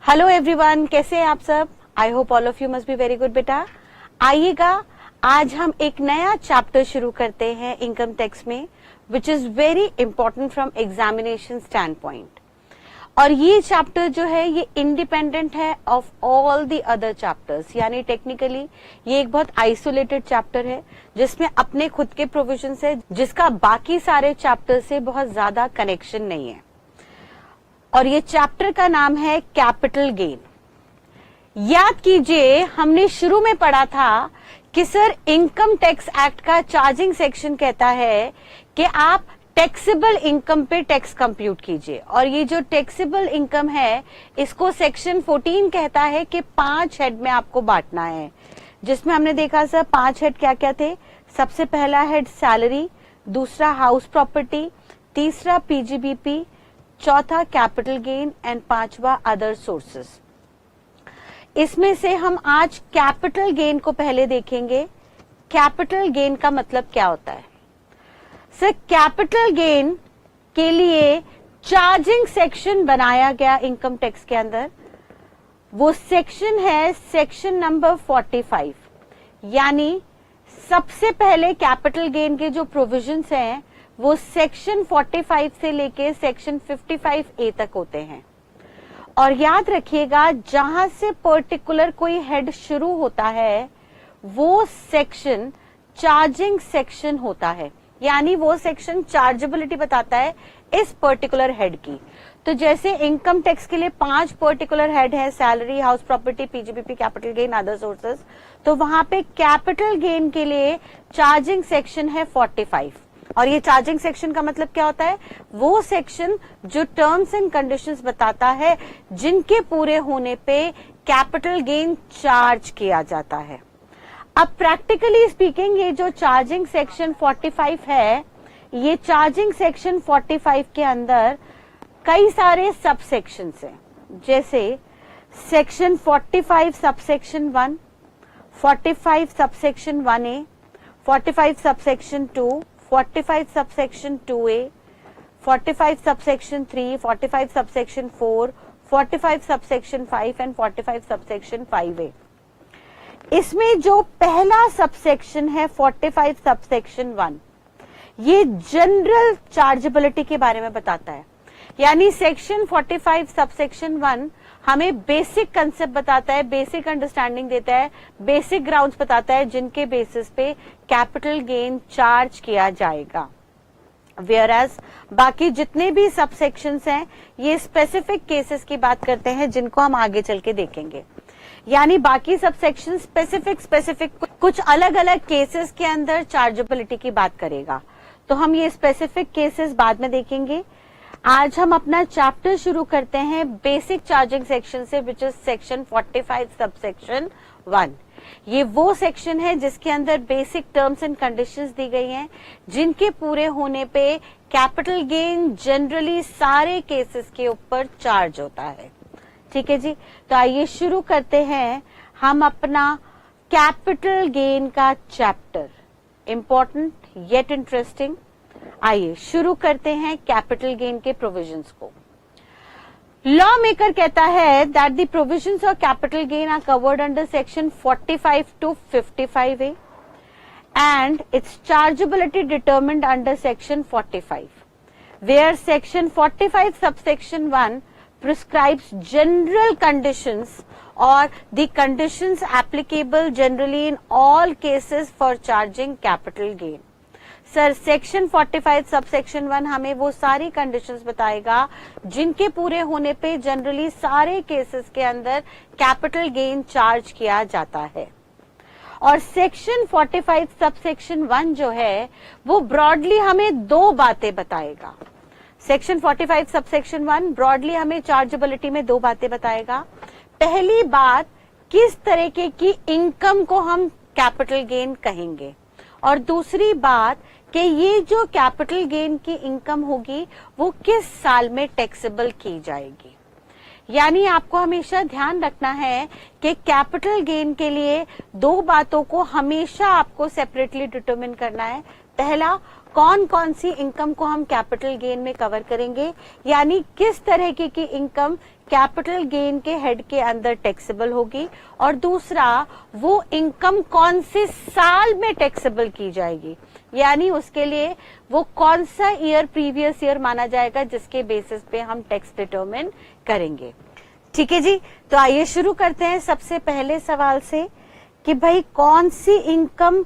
Hello everyone, कैसे हैं आप सब? I hope all of you must be very good बेटा। आइएगा, आज हम एक नया चैप्टर शुरू करते हैं इनकम टैक्स में, which is very important from examination stand point. और ये चैप्टर जो है ये इंडिपेंडेंट है of all the other chapters, यानी टेक्निकली ये एक बहुत आइसोलेटेड चैप्टर है जिसमें अपने खुद के प्रोविजंस है, जिसका बाकी सारे चैप्टर से बहुत ज्यादा कनेक्शन नहीं है। और ये चैप्टर का नाम है कैपिटल गेन। याद कीजिए, हमने शुरू में पढ़ा था कि सर इनकम टैक्स एक्ट का चार्जिंग सेक्शन कहता है कि आप टैक्सेबल इनकम पे टैक्स कंप्यूट कीजिए, और ये जो टैक्सेबल इनकम है इसको सेक्शन 14 कहता है कि 5 हेड में आपको बांटना है, जिसमें हमने देखा सर 5 हेड क्या क्या थे। सबसे पहला हेड सैलरी, दूसरा हाउस प्रॉपर्टी, तीसरा पीजीबीपी, चौथा कैपिटल गेन एंड पांचवा अदर सोर्सेस। इसमें से हम आज कैपिटल गेन को पहले देखेंगे। कैपिटल गेन का मतलब क्या होता है? सर कैपिटल गेन के लिए चार्जिंग सेक्शन बनाया गया इनकम टैक्स के अंदर, वो सेक्शन है सेक्शन नंबर 45। यानी सबसे पहले कैपिटल गेन के जो प्रोविजंस हैं वो सेक्शन 45 से लेके सेक्शन 55A तक होते हैं। और याद रखिएगा, जहां से पर्टिकुलर कोई हेड शुरू होता है वो सेक्शन चार्जिंग सेक्शन होता है, यानी वो सेक्शन चार्जेबिलिटी बताता है इस पर्टिकुलर हेड की। तो जैसे इनकम टैक्स के लिए 5 पर्टिकुलर हेड है, salary, house property, PGBP, capital gain, other sources, तो वहां पे कैपिटल गेन के लिए चार्जिंग सेक्शन है 45। और ये चार्जिंग सेक्शन का मतलब क्या होता है? वो सेक्शन जो टर्म्स एंड कंडीशंस बताता है जिनके पूरे होने पे कैपिटल गेन चार्ज किया जाता है। अब प्रैक्टिकली स्पीकिंग ये जो चार्जिंग सेक्शन 45 है, ये चार्जिंग सेक्शन 45 के अंदर कई सारे सब सेक्शंस हैं, जैसे section 45 subsection 1, 45 subsection 1A, 45 subsection 2, 45 subsection 2A, 45 subsection 3, 45 subsection 4, 45 subsection 5 and 45 subsection 5A। इसमें जो पहला सबसेक्शन है 45 सबसेक्शन 1, ये जनरल चार्जेबिलिटी के बारे में बताता है। यानी सेक्शन 45 सबसेक्शन 1 हमें बेसिक कंसेप्ट बताता है, बेसिक अंडरस्टैंडिंग देता है, बेसिक ग्राउंड्स बताता है जिनके बेसिस पे कैपिटल गेन चार्ज किया जाएगा। वेयरएज बाकी जितने भी सबसेक्शंस हैं ये स्पेसिफिक केसेस की बात करते हैं, जिनको हम आगे चल के देखेंगे। यानी बाकी सबसेक्शन स्पेसिफिक कुछ अलग अलग केसेस के अंदर चार्जेबिलिटी की बात करेगा, तो हम ये स्पेसिफिक केसेस बाद में देखेंगे। आज हम अपना चैप्टर शुरू करते हैं बेसिक चार्जिंग सेक्शन से, विच इज सेक्शन 45 सबसेक्शन 1। ये वो सेक्शन है जिसके अंदर बेसिक टर्म्स एंड कंडीशंस दी गई हैं, जिनके पूरे होने पे कैपिटल गेन जनरली सारे केसेस के ऊपर चार्ज होता है। ठीक है जी, तो आइए शुरू करते हैं हम अपना कैपिटल गेन का चैप्टर। Important yet interesting. आइए शुरू करते हैं कैपिटल गेन के प्रोविजंस को। लॉ मेकर कहता है that the provisions of capital gain are covered under section 45 to 55A and its chargeability determined under section 45, where section 45 subsection 1 prescribes general conditions or the conditions applicable generally in all cases for charging capital gain। Sir section 45 subsection 1 हमें वो सारी conditions बताएगा जिनके पूरे होने पे generally सारे cases के अंदर कैपिटल गेन चार्ज किया जाता है। और सेक्शन 45 सबसेक्शन 1 जो है वो ब्रॉडली हमें दो बातें बताएगा। सेक्शन 45 सबसेक्शन 1 ब्रॉडली हमें चार्जेबिलिटी में दो बातें बताएगा। पहली बात, किस तरीके की इनकम को हम कैपिटल गेन कहेंगे, और दूसरी बात कि ये जो कैपिटल गेन की इनकम होगी वो किस साल में टैक्सेबल की जाएगी। यानी आपको हमेशा ध्यान रखना है कि कैपिटल गेन के लिए दो बातों को हमेशा आपको सेपरेटली डिटरमिन करना है। पहला, कौन कौन सी इनकम को हम कैपिटल गेन में कवर करेंगे, यानी किस तरह की इनकम कैपिटल गेन के हेड के अंदर टैक्सेबल होगी, और दूसरा वो इनकम कौन से साल में टैक्सेबल की जाएगी, यानी उसके लिए वो कौन सा ईयर प्रीवियस ईयर माना जाएगा जिसके बेसिस पे हम टैक्स डिटरमिन करेंगे। ठीक है जी, तो आइए शुरू करते हैं सबसे पहले सवाल से कि भाई कौन सी इनकम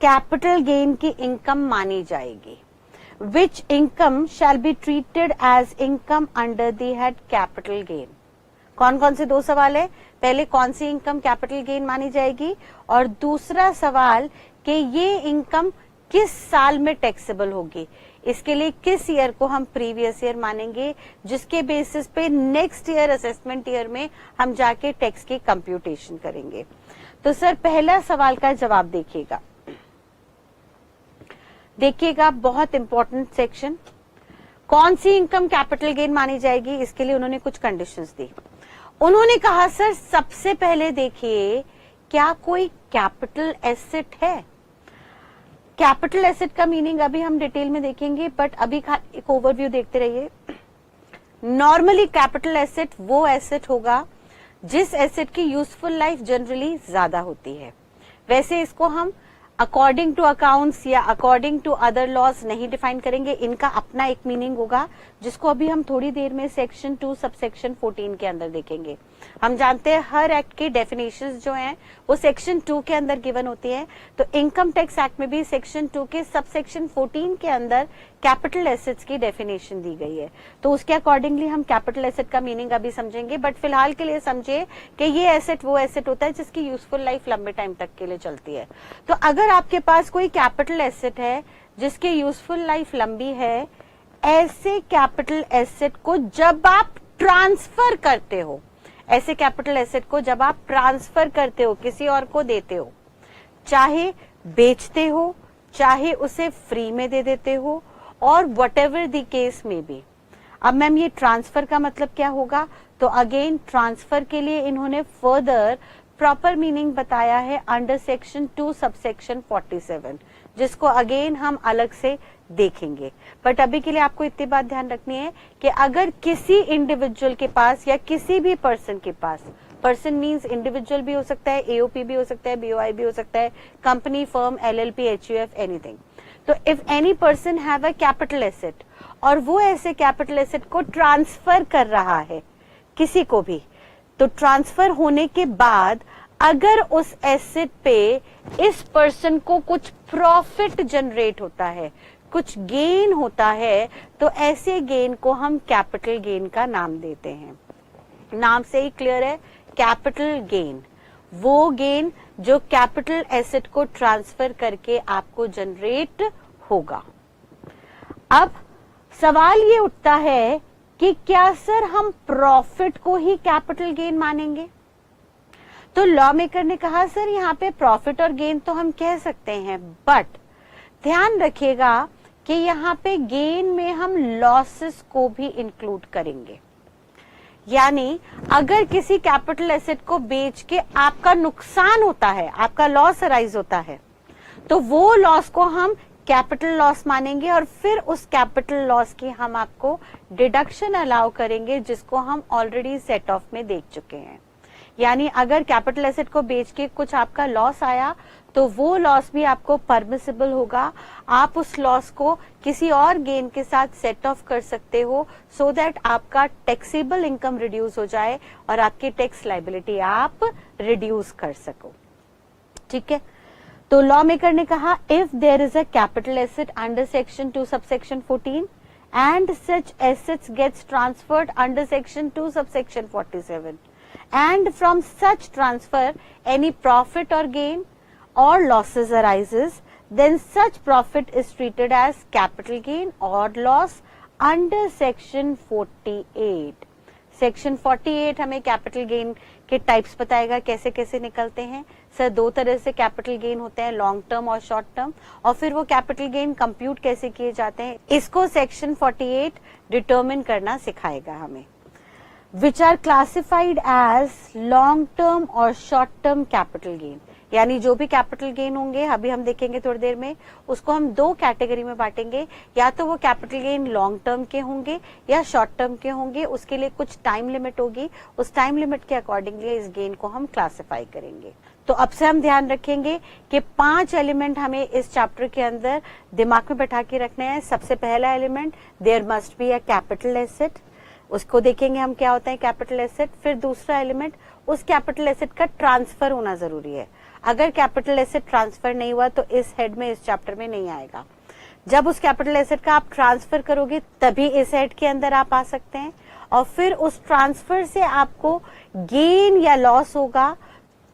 कैपिटल गेन की इनकम मानी जाएगी। Which income shall be treated as income under the head capital gain? कौन कौन से दो सवाल है, पहले कौन सी इनकम कैपिटल गेन मानी जाएगी, और दूसरा सवाल कि ये इनकम किस साल में टैक्सेबल होगी, इसके लिए किस ईयर को हम प्रीवियस ईयर मानेंगे, जिसके बेसिस पे नेक्स्ट ईयर असेसमेंट ईयर में हम जाके टैक्स की कंप्यूटेशन करेंगे। तो सर पहला सवाल का जवाब देखिएगा, बहुत इंपॉर्टेंट सेक्शन। कौन सी इनकम कैपिटल गेन मानी जाएगी, इसके लिए उन्होंने कुछ कंडीशंस दी। उन्होंने कहा सर सबसे पहले देखिए क्या कोई कैपिटल एसेट है। कैपिटल एसेट का मीनिंग अभी हम डिटेल में देखेंगे, बट अभी एक ओवरव्यू देखते रहिए। नॉर्मली कैपिटल एसेट वो एसेट होगा जिस एसेट की यूजफुल लाइफ जनरली ज्यादा होती है। वैसे इसको हम अकॉर्डिंग टू अकाउंट्स या अकॉर्डिंग टू अदर लॉज नहीं डिफाइन करेंगे, इनका अपना एक मीनिंग होगा जिसको अभी हम थोड़ी देर में सेक्शन 2 सबसेक्शन 14 के अंदर देखेंगे। हम जानते हैं हर एक्ट की डेफिनेशंस जो हैं वो सेक्शन 2 के अंदर गिवन होती है, तो इनकम टैक्स एक्ट में भी सेक्शन 2 के सबसेक्शन 14 के अंदर कैपिटल एसेट्स की डेफिनेशन दी गई है। तो उसके अकॉर्डिंगली हम कैपिटल एसेट का मीनिंग अभी समझेंगे, बट फिलहाल के लिए समझिए कि ये एसेट वो एसेट होता है जिसकी यूजफुल लाइफ लंबे टाइम तक के लिए चलती है। तो अगर आपके पास कोई कैपिटल एसेट है जिसकी यूजफुल लाइफ लंबी है, ऐसे कैपिटल एसेट को जब आप ट्रांसफर करते हो, ऐसे कैपिटल एसेट को जब आप ट्रांसफर करते हो, किसी और को देते हो, चाहे बेचते हो चाहे उसे फ्री में दे देते हो, और वट एवर द केस में भी। अब मैम ये ट्रांसफर का मतलब क्या होगा, तो अगेन ट्रांसफर के लिए इन्होंने फर्दर प्रॉपर मीनिंग बताया है अंडर सेक्शन 2 सबसेक्शन 47, जिसको अगेन हम अलग से देखेंगे। बट अभी के लिए आपको इतनी बात ध्यान रखनी है कि अगर किसी इंडिविजुअल के पास या किसी भी पर्सन के पास, पर्सन मींस इंडिविजुअल भी हो सकता है, एओपी भी हो सकता है, बीओआई भी हो सकता है, company, firm, LLP, HUF, anything. तो if any person have a capital asset और वो ऐसे कैपिटल एसेट को ट्रांसफर कर रहा है किसी को भी, तो ट्रांसफर होने के बाद अगर उस एसेट पे इस पर्सन को कुछ प्रॉफिट जनरेट होता है, कुछ गेन होता है, तो ऐसे गेन को हम कैपिटल गेन का नाम देते हैं। नाम से ही क्लियर है, कैपिटल गेन वो गेन जो कैपिटल एसेट को ट्रांसफर करके आपको जनरेट होगा। अब सवाल ये उठता है कि क्या सर हम प्रॉफिट को ही कैपिटल गेन मानेंगे? तो लॉ मेकर ने कहा सर यहाँ पे प्रॉफिट और गेन तो हम कह सकते हैं, बट ध्यान रखिएगा कि यहाँ पे गेन में हम लॉसेस को भी इंक्लूड करेंगे। यानी अगर किसी कैपिटल एसेट को बेच के आपका नुकसान होता है, आपका लॉस अराइज होता है, तो वो लॉस को हम कैपिटल लॉस मानेंगे और फिर उस कैपिटल लॉस की हम आपको डिडक्शन अलाउ करेंगे, जिसको हम ऑलरेडी सेट ऑफ में देख चुके हैं। यानी अगर कैपिटल एसेट को बेच के कुछ आपका लॉस आया तो वो लॉस भी आपको परमिसिबल होगा, आप उस लॉस को किसी और गेन के साथ सेट ऑफ कर सकते हो, सो दैट आपका टैक्सेबल इनकम रिड्यूस हो जाए और आपकी टैक्स लायबिलिटी आप रिड्यूस कर सको। ठीक है, तो लॉ मेकर ने कहा if there is a capital asset under section 2 subsection 14 and such assets gets transferred under section 2 subsection 47 and from such transfer any profit or gain or losses arises, then such profit is treated as capital gain or loss under section 48. Section 48 हमें capital gain के types बताएगा, कैसे कैसे निकलते हैं। Sir दो तरह से कैपिटल गेन होते हैं, लॉन्ग टर्म और शॉर्ट टर्म, और फिर वो कैपिटल गेन कंप्यूट कैसे किए जाते हैं, इसको सेक्शन 48 डिटरमिन करना सिखाएगा हमें। which are classified as long term or short term capital gain, यानी जो भी कैपिटल गेन होंगे, अभी हम देखेंगे थोड़ी देर में, उसको हम दो कैटेगरी में बांटेंगे। या तो वो कैपिटल गेन लॉन्ग टर्म के होंगे या शॉर्ट टर्म के होंगे, उसके लिए कुछ टाइम लिमिट होगी, उस टाइम लिमिट के अकॉर्डिंगली इस गेन को हम क्लासिफाई करेंगे। तो अब से हम ध्यान रखेंगे कि 5 एलिमेंट हमें इस चैप्टर के अंदर दिमाग में बैठा के रखने हैं। सबसे पहला element, there must be a capital asset, उसको देखेंगे हम क्या होता है कैपिटल एसेट। फिर दूसरा एलिमेंट, उस कैपिटल एसेट का ट्रांसफर होना जरूरी है। अगर कैपिटल एसेट ट्रांसफर नहीं हुआ तो इस हेड में, इस चैप्टर में नहीं आएगा। जब उस कैपिटल एसेट का आप ट्रांसफर करोगे तभी इस हेड के अंदर आप आ सकते हैं। और फिर उस ट्रांसफर से आपको गेन या लॉस होगा,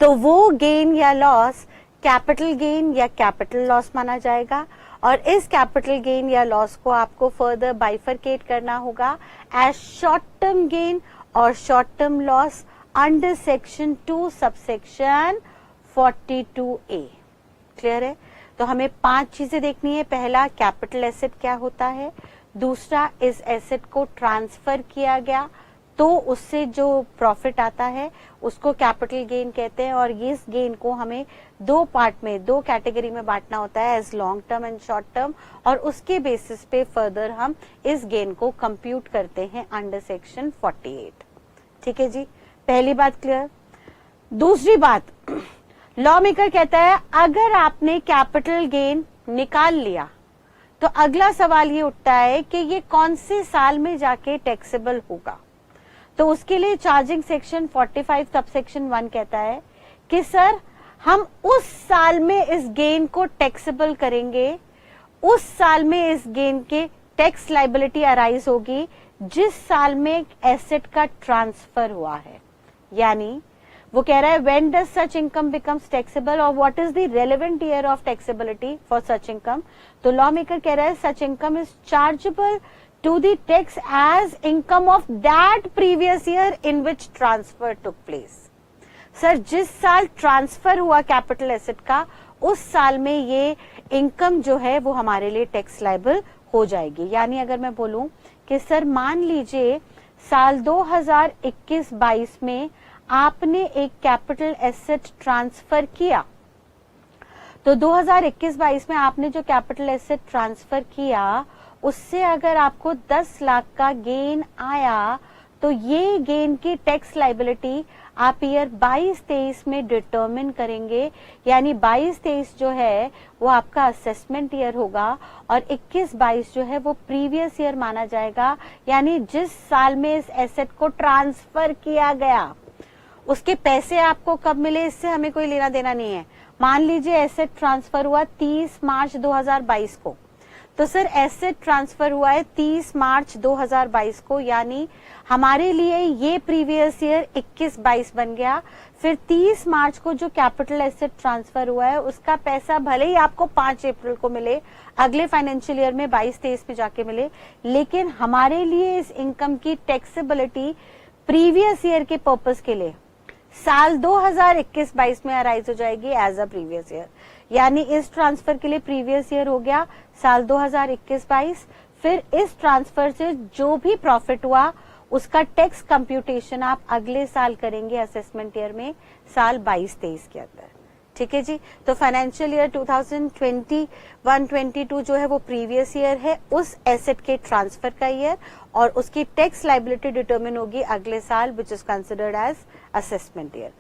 तो वो गेन या लॉस कैपिटल गेन या कैपिटल लॉस माना जाएगा। और इस कैपिटल गेन या लॉस को आपको फर्दर बाइफरकेट करना होगा एज शॉर्ट टर्म गेन और short term loss under section 2 subsection 42A। Clear है? तो हमें 5 चीजें देखनी है। पहला, कैपिटल एसेट क्या होता है। दूसरा, इस एसेट को ट्रांसफर किया गया तो उससे जो प्रॉफिट आता है उसको कैपिटल गेन कहते हैं। और इस गेन को हमें 2 पार्ट में, 2 कैटेगरी में बांटना होता है, as long term and short term. और उसके बेसिस पे फर्दर हम इस गेन को कंप्यूट करते हैं अंडर सेक्शन 48। ठीक है जी, पहली बात क्लियर। दूसरी बात, लॉ मेकर कहता है अगर आपने कैपिटल गेन निकाल लिया तो अगला सवाल ये उठता है कि ये कौन से साल में जाके टैक्सेबल होगा। तो उसके लिए चार्जिंग सेक्शन 45 सबसेक्शन 1 कहता है कि सर हम उस साल में इस गेन को टैक्सेबल करेंगे, उस साल में इस गेन के टैक्स लायबिलिटी अराइज होगी जिस साल में एसेट का ट्रांसफर हुआ है। यानी वो कह रहा है when does such income becomes taxable और what is the relevant year of taxability for such income. तो लॉ मेकर कह रहा है such income is chargeable to the tax as income of that previous year in which transfer took place। Sir जिस साल transfer हुआ capital asset का, उस साल में ये इनकम जो है वो हमारे लिए टैक्स लायबल हो जाएगी। यानी अगर मैं बोलूं कि सर मान लीजिए साल 2021-22 में आपने एक कैपिटल एसेट ट्रांसफर किया, तो 2021-22 में आपने जो कैपिटल एसेट ट्रांसफर किया उससे अगर आपको 10 लाख का गेन आया तो ये गेन की टैक्स लायबिलिटी आप ईयर 22-23 में डिटरमिन करेंगे। यानी 22-23 जो है वो आपका असेसमेंट ईयर होगा और 21-22 जो है वो प्रीवियस ईयर माना जाएगा। यानी जिस साल में इस एसेट को ट्रांसफर किया गया उसके पैसे आपको कब मिले इससे हमें कोई लेना देना नहीं है। मान लीजिए एसेट ट्रांसफर हुआ 30 मार्च 2022 को, तो सर एसेट ट्रांसफर हुआ है 30 मार्च 2022 को, यानी हमारे लिए ये प्रीवियस ईयर 21-22 बन गया। फिर 30 मार्च को जो कैपिटल एसेट ट्रांसफर हुआ है उसका पैसा भले ही आपको 5 अप्रैल को मिले, अगले फाइनेंशियल ईयर में 22-23 में जाके मिले, लेकिन हमारे लिए इस इनकम की टैक्सेबिलिटी प्रीवियस ईयर के पर्पस के लिए साल 2021-22 में अराइज हो जाएगी एज अ प्रीवियस ईयर। यानी इस ट्रांसफर के लिए प्रीवियस ईयर हो गया साल 2021-22। फिर इस ट्रांसफर से जो भी प्रॉफिट हुआ उसका टैक्स कंप्यूटेशन आप अगले साल करेंगे असेसमेंट ईयर में, साल 22-23 के अंदर। ठीक है जी, तो फाइनेंशियल ईयर 2021-22 जो है वो प्रीवियस ईयर है, उस एसेट के ट्रांसफर का ईयर, और उसकी टैक्स लायबिलिटी डिटरमिन होगी अगले साल which is considered as assessment year.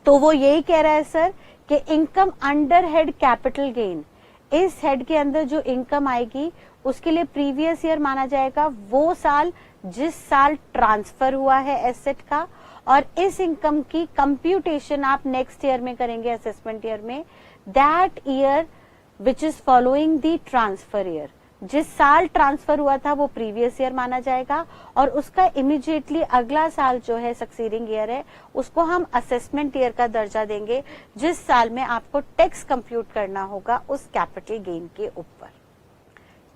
तो वो यही कह रहा है सर कि income under head capital gain, इस हेड के अंदर जो इनकम आएगी उसके लिए प्रीवियस ईयर माना जाएगा वो साल जिस साल ट्रांसफर हुआ है एसेट का, और इस इनकम की कंप्यूटेशन आप नेक्स्ट ईयर में करेंगे असेसमेंट ईयर में, that year which is following the transfer year. जिस साल ट्रांसफर हुआ था वो प्रीवियस ईयर माना जाएगा और उसका इमीडिएटली अगला साल जो है सक्सीडिंग ईयर है उसको हम असेसमेंट ईयर का दर्जा देंगे, जिस साल में आपको टैक्स कंप्यूट करना होगा उस कैपिटल गेन के ऊपर।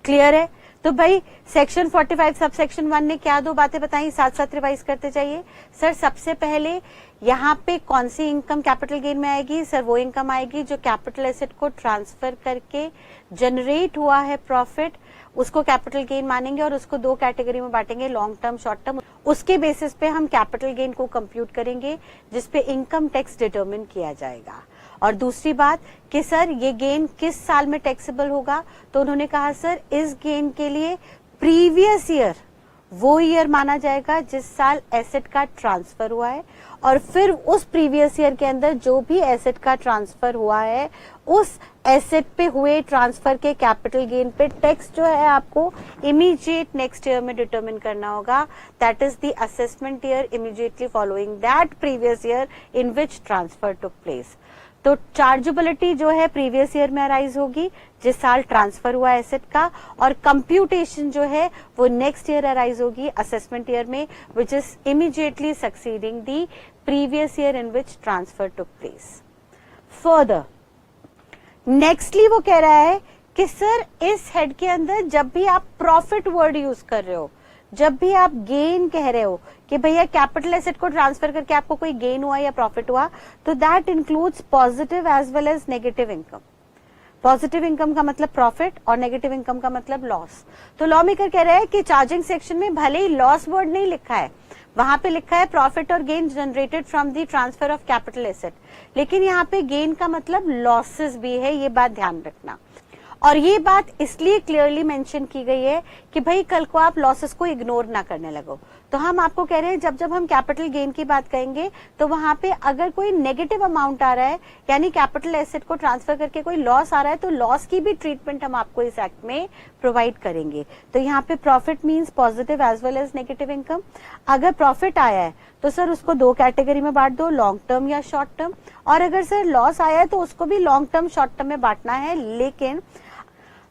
क्लियर है? तो भाई सेक्शन 45 सब सेक्शन 1 ने क्या 2 बातें बताई, साथ साथ रिवाइज करते जाइए। सर सबसे पहले यहाँ पे कौन सी इनकम कैपिटल गेन में आएगी? सर वो इनकम आएगी जो कैपिटल एसेट को ट्रांसफर करके जनरेट हुआ है प्रॉफिट, उसको कैपिटल गेन मानेंगे और उसको 2 कैटेगरी में बांटेंगे, लॉन्ग टर्म शॉर्ट टर्म। उसके बेसिस पे हम कैपिटल गेन को कंप्यूट करेंगे जिसपे इनकम टैक्स डिटरमिन किया जाएगा। और दूसरी बात कि सर ये गेन किस साल में टैक्सेबल होगा, तो उन्होंने कहा सर इस गेन के लिए प्रीवियस ईयर वो ईयर माना जाएगा जिस साल एसेट का ट्रांसफर हुआ है, और फिर उस प्रीवियस ईयर के अंदर जो भी एसेट का ट्रांसफर हुआ है उस एसेट पे हुए ट्रांसफर के कैपिटल गेन पे टैक्स जो है आपको इमीडिएट नेक्स्ट ईयर में डिटरमिन करना होगा। That is the assessment year immediately following that previous year in which transfer took place. तो चार्जेबिलिटी जो है प्रीवियस ईयर में अराइज होगी जिस साल ट्रांसफर हुआ एसेट का, और कंप्यूटेशन जो है वो नेक्स्ट ईयर अराइज होगी असेसमेंट ईयर में, which is immediately succeeding the previous year in which transfer took place. Further nextly वो कह रहा है कि सर इस हेड के अंदर जब भी आप प्रॉफिट वर्ड यूज कर रहे हो, जब भी आप गेन कह रहे हो कि भैया कैपिटल एसेट को ट्रांसफर करके आपको कोई गेन हुआ या प्रॉफिट हुआ, तो that includes positive as well as negative income. Positive income का मतलब प्रॉफिट और नेगेटिव इनकम का मतलब लॉस। तो लॉ मेकर कह रहा है कि चार्जिंग सेक्शन में भले ही लॉस वर्ड नहीं लिखा है, वहां पे लिखा है प्रॉफिट और gain generated from the transfer of capital asset, लेकिन यहाँ पे गेन का मतलब लॉसेस भी है, ये बात ध्यान रखना। और ये बात इसलिए क्लियरली मेंशन की गई है कि भाई कल को आप लॉसेस को इग्नोर ना करने लगो। तो हम आपको कह रहे हैं जब जब हम कैपिटल गेन की बात करेंगे तो वहां पे अगर कोई नेगेटिव अमाउंट आ रहा है, यानी कैपिटल एसेट को ट्रांसफर करके कोई लॉस आ रहा है, तो लॉस की भी ट्रीटमेंट हम आपको इस एक्ट में प्रोवाइड करेंगे। तो यहाँ पे profit means positive as well as negative income. अगर प्रॉफिट आया है तो सर उसको दो कैटेगरी में बांट दो, लॉन्ग टर्म या शॉर्ट टर्म, और अगर सर लॉस आया है तो उसको भी लॉन्ग टर्म शॉर्ट टर्म में बांटना है। लेकिन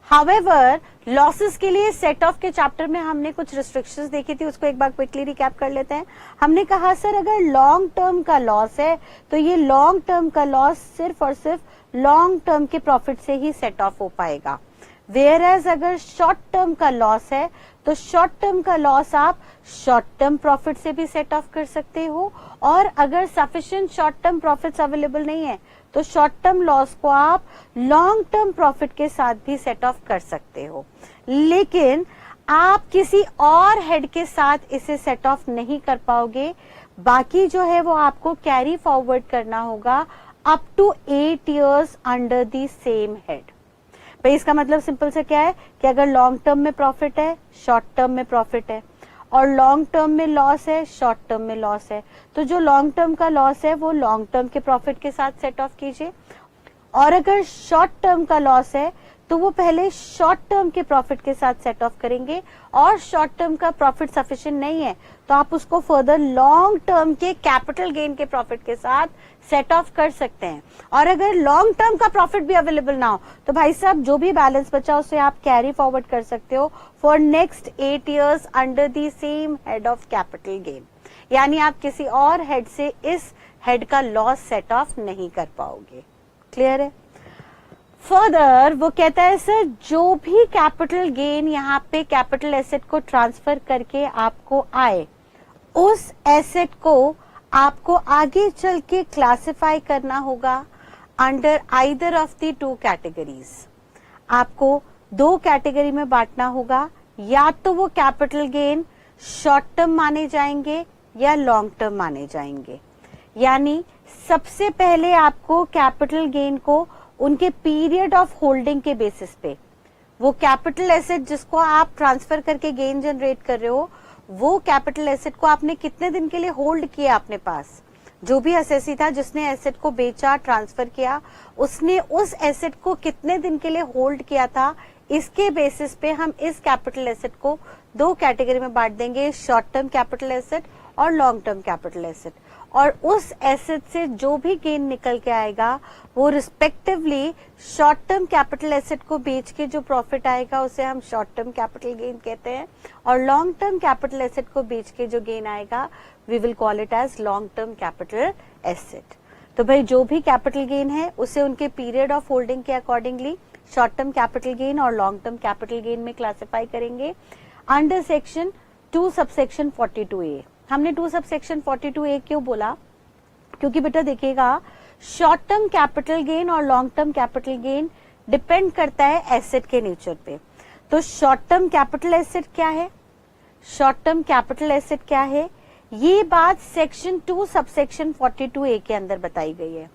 हाउएवर लॉसेस के लिए सेट ऑफ के चैप्टर में हमने कुछ रिस्ट्रिक्शंस देखी थी, उसको एक बार क्विकली रिकैप कर लेते हैं। हमने कहा सर अगर लॉन्ग टर्म का लॉस है तो ये लॉन्ग टर्म का लॉस सिर्फ और सिर्फ लॉन्ग टर्म के प्रॉफिट से ही सेट ऑफ हो पाएगा, वेयर एज अगर शॉर्ट टर्म का लॉस है तो शॉर्ट टर्म का लॉस आप शॉर्ट टर्म प्रॉफिट से भी सेट ऑफ कर सकते हो, और अगर sufficient short term profits available नहीं है तो शॉर्ट टर्म लॉस को आप लॉन्ग टर्म प्रॉफिट के साथ भी सेट ऑफ कर सकते हो। लेकिन आप किसी और हेड के साथ इसे सेट ऑफ नहीं कर पाओगे, बाकी जो है वो आपको कैरी फॉरवर्ड करना होगा अप टू 8 years अंडर द सेम हेड। भाई इसका मतलब सिंपल से क्या है कि अगर लॉन्ग टर्म में प्रॉफिट है, शॉर्ट टर्म में प्रॉफिट है, और लॉन्ग टर्म में लॉस है, शॉर्ट टर्म में लॉस है, तो जो लॉन्ग टर्म का लॉस है वो लॉन्ग टर्म के प्रॉफिट के साथ सेट ऑफ कीजिए, और अगर शॉर्ट टर्म का लॉस है तो वो पहले शॉर्ट टर्म के प्रॉफिट के साथ सेट ऑफ करेंगे, और शॉर्ट टर्म का प्रॉफिट सफिशिएंट नहीं है तो आप उसको फर्दर लॉन्ग टर्म के कैपिटल गेन के प्रॉफिट के साथ सेट ऑफ कर सकते हैं। और अगर लॉन्ग टर्म का प्रॉफिट भी अवेलेबल ना हो तो भाई साहब जो भी बैलेंस बचा उसे आप कैरी फॉरवर्ड कर सकते हो फॉर नेक्स्ट 8 years अंडर the same head of capital gain, यानी आप किसी और हेड से इस हेड का लॉस सेट ऑफ नहीं कर पाओगे। क्लियर है? फर्दर वो कहता है सर जो भी कैपिटल गेन यहाँ पे कैपिटल एसेट को ट्रांसफर करके आपको आए, उस एसेट को आपको आगे चल के क्लासिफाई करना होगा under either of the two categories. आपको दो कैटेगरी में बांटना होगा, या तो वो कैपिटल गेन शॉर्ट टर्म माने जाएंगे या लॉन्ग टर्म माने जाएंगे। यानी सबसे पहले आपको कैपिटल गेन को उनके पीरियड ऑफ होल्डिंग के बेसिस पे, वो कैपिटल एसेट जिसको आप ट्रांसफर करके गेन जनरेट कर रहे हो, वो कैपिटल एसेट को आपने कितने दिन के लिए होल्ड किया अपने पास। जो भी असेसी था जिसने एसेट को बेचा, ट्रांसफर किया, उसने उस एसेट को कितने दिन के लिए होल्ड किया था, इसके बेसिस पे हम इस कैपिटल एसेट को दो कैटेगरी में बांट देंगे, शॉर्ट टर्म कैपिटल एसेट और लॉन्ग टर्म कैपिटल एसेट। और उस एसेट से जो भी गेन निकल के आएगा वो respectively short term capital asset को बेच के जो प्रॉफिट आएगा उसे हम शॉर्ट टर्म कैपिटल गेन कहते हैं, और लॉन्ग टर्म कैपिटल एसेट को बेच के जो गेन आएगा we will call it as long term capital asset. तो भाई जो भी कैपिटल गेन है उसे उनके पीरियड ऑफ होल्डिंग के accordingly short term capital gain और लॉन्ग टर्म कैपिटल गेन में क्लासिफाई करेंगे अंडर सेक्शन 2 सबसेक्शन 42A। हमने 2 सबसेक्शन 42A क्यों बोला? क्योंकि बेटा देखिएगा शॉर्ट टर्म कैपिटल गेन और long term capital gain depend करता है एसेट के नेचर पे। तो शॉर्ट टर्म कैपिटल एसेट क्या है, शॉर्ट टर्म कैपिटल एसेट क्या है, ये बात सेक्शन 2 सबसेक्शन 42A के अंदर बताई गई है।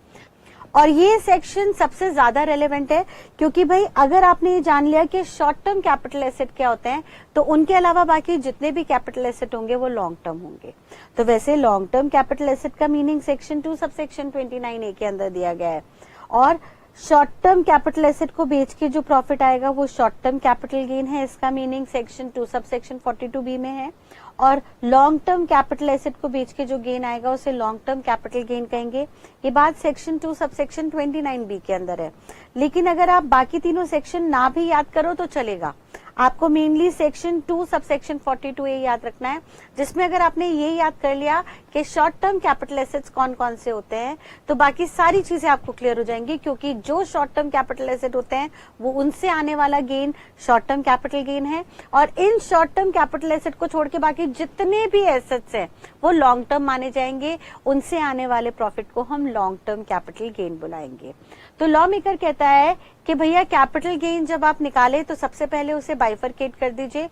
और ये सेक्शन सबसे ज्यादा रेलेवेंट है क्योंकि भाई अगर आपने ये जान लिया कि शॉर्ट टर्म कैपिटल एसेट क्या होते हैं तो उनके अलावा बाकी जितने भी कैपिटल एसेट होंगे वो लॉन्ग टर्म होंगे। तो वैसे लॉन्ग टर्म कैपिटल एसेट का मीनिंग सेक्शन 2 सबसेक्शन 29A के अंदर दिया गया है और शॉर्ट टर्म कैपिटल एसेट को बेच के जो प्रॉफिट आएगा वो शॉर्ट टर्म कैपिटल गेन है, इसका मीनिंग सेक्शन 2 सबसेक्शन 42B में है। और लॉन्ग टर्म कैपिटल एसेट को बेच के जो गेन आएगा उसे लॉन्ग टर्म कैपिटल गेन कहेंगे। ये बात सेक्शन 2 सबसेक्शन 29B के अंदर है। लेकिन अगर आप बाकी तीनों सेक्शन ना भी याद करो तो चलेगा, आपको मेनली सेक्शन 2 सबसेक्शन 42A याद रखना है, जिसमें अगर आपने ये याद कर लिया कि शॉर्ट टर्म कैपिटल एसेट्स कौन कौन से होते हैं तो बाकी सारी चीजें आपको क्लियर हो जाएंगी, क्योंकि जो शॉर्ट टर्म कैपिटल एसेट होते हैं वो उनसे आने वाला gain short term capital gain है और in short term capital asset को छोड़ के बाकी जितने भी एसेट्स हैं वो लॉन्ग टर्म माने जाएंगे, उनसे आने वाले प्रॉफिट को हम लॉन्ग टर्म कैपिटल गेन बुलाएंगे। तो लॉ मेकर कहता है कि भैया कैपिटल गेन जब आप निकाले तो सबसे पहले उसे बाइफरकेट कर दीजिए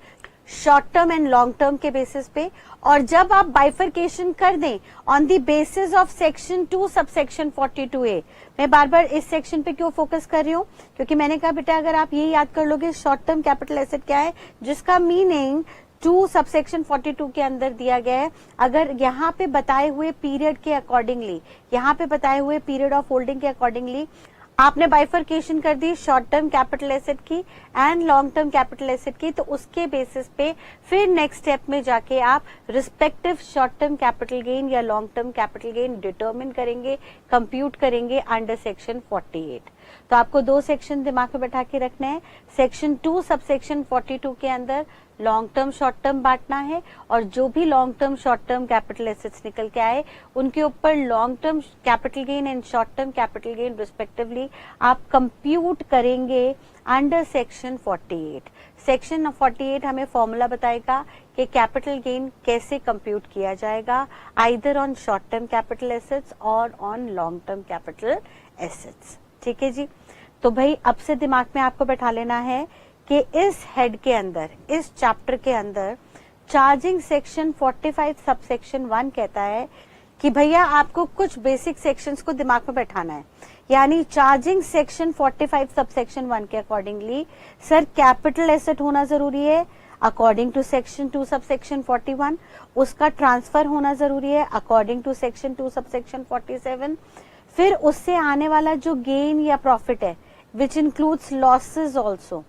short term and long term के बेसिस पे, और जब आप बाइफरकेशन कर दें on the basis of section 2 subsection 42A, मैं बार बार इस सेक्शन पे क्यों फोकस कर रही हूँ क्योंकि मैंने कहा बेटा अगर आप ये याद कर लोगे शॉर्ट टर्म कैपिटल एसेट क्या है जिसका मीनिंग 2 सबसेक्शन 42 के अंदर दिया गया है, अगर यहाँ पे बताए हुए पीरियड के अकॉर्डिंगली, यहाँ पे बताए हुए पीरियड ऑफ होल्डिंग के अकॉर्डिंगली आपने बाइफरकेशन कर दी शॉर्ट टर्म कैपिटल एसेट की and long term capital asset की, तो उसके बेसिस पे फिर नेक्स्ट स्टेप में जाके आप respective short term capital gain या long term capital gain determine करेंगे, कंप्यूट करेंगे अंडर सेक्शन 48। तो आपको दो सेक्शन दिमाग में बैठा के रखना है, सेक्शन 2 सबसेक्शन 42 के अंदर लॉन्ग टर्म शॉर्ट टर्म बांटना है और जो भी long term short term capital assets निकल के आए उनके ऊपर long term capital gain and short term capital gain respectively आप कंप्यूट करेंगे अंडर सेक्शन 48। सेक्शन 48 हमें फॉर्मूला बताएगा कि कैपिटल गेन कैसे कंप्यूट किया जाएगा, either on short term capital assets और on long term capital assets. ठीक है जी। तो भाई अब से दिमाग में आपको बैठा लेना है कि इस हेड के अंदर, इस चैप्टर के अंदर चार्जिंग सेक्शन 45 सबसेक्शन 1 कहता है कि भैया आपको कुछ बेसिक सेक्शंस को दिमाग में बैठाना है। यानी चार्जिंग सेक्शन 45 सबसेक्शन 1 के अकॉर्डिंगली सर कैपिटल एसेट होना जरूरी है अकॉर्डिंग टू सेक्शन 2 सबसेक्शन 41, उसका ट्रांसफर होना जरूरी है अकॉर्डिंग टू सेक्शन 2 सबसेक्शन 47, फिर उससे आने वाला जो गेन या प्रॉफिट है विच इंक्लूड्स लॉसेस ऑल्सो,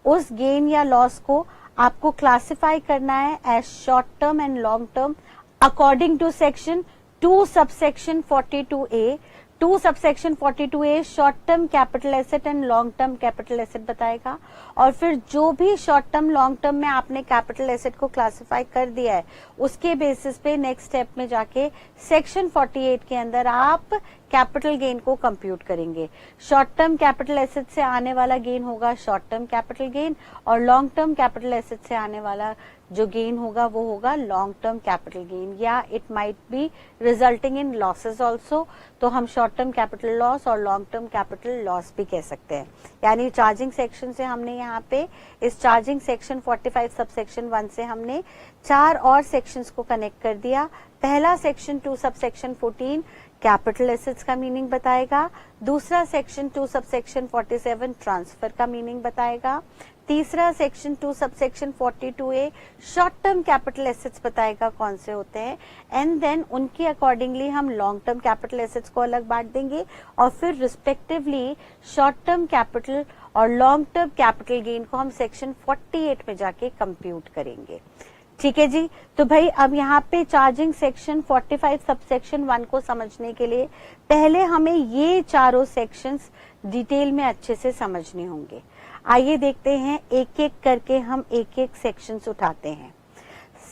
उस गेन या लॉस को आपको क्लासिफाई करना है as short term and long term according to section 2 subsection 42A। 2 subsection 42A short term capital asset and long term capital asset बताएगा और फिर जो भी शॉर्ट टर्म लॉन्ग टर्म में आपने कैपिटल एसेट को क्लासिफाई कर दिया है उसके बेसिस पे नेक्स्ट स्टेप में जाके सेक्शन 48 के अंदर आप कैपिटल गेन को कंप्यूट करेंगे। शॉर्ट टर्म कैपिटल एसेट से आने वाला गेन होगा शॉर्ट टर्म कैपिटल गेन और लॉन्ग टर्म कैपिटल एसेट से आने वाला जो गेन होगा वो होगा लॉन्ग टर्म कैपिटल गेन, या it might be resulting in losses also. तो हम शॉर्ट टर्म कैपिटल लॉस और लॉन्ग टर्म कैपिटल लॉस भी कह सकते हैं। यानी चार्जिंग सेक्शन से हमने यहाँ पे इस चार्जिंग सेक्शन 45 सबसेक्शन 1 से हमने 4 और सेक्शंस को कनेक्ट कर दिया। पहला सेक्शन 2 सबसेक्शन 14 कैपिटल एसेट्स का मीनिंग बताएगा, दूसरा सेक्शन 2 सबसेक्शन 47 ट्रांसफर का मीनिंग बताएगा, तीसरा section 2 subsection 42A short term capital assets बताएगा कौन से होते हैं, एंड देन उनके अकॉर्डिंगली हम लॉन्ग टर्म कैपिटल एसेट्स को अलग बांट देंगे और फिर रिस्पेक्टिवली शॉर्ट टर्म कैपिटल और लॉन्ग टर्म कैपिटल गेन को हम सेक्शन 48 में जाके कंप्यूट करेंगे। ठीक है जी। तो भाई अब यहाँ पे चार्जिंग सेक्शन 45 सबसेक्शन 1 को समझने के लिए पहले हमें ये चारों सेक्शंस डिटेल में अच्छे से समझने होंगे। आइए देखते हैं एक एक करके हम एक एक सेक्शंस उठाते हैं।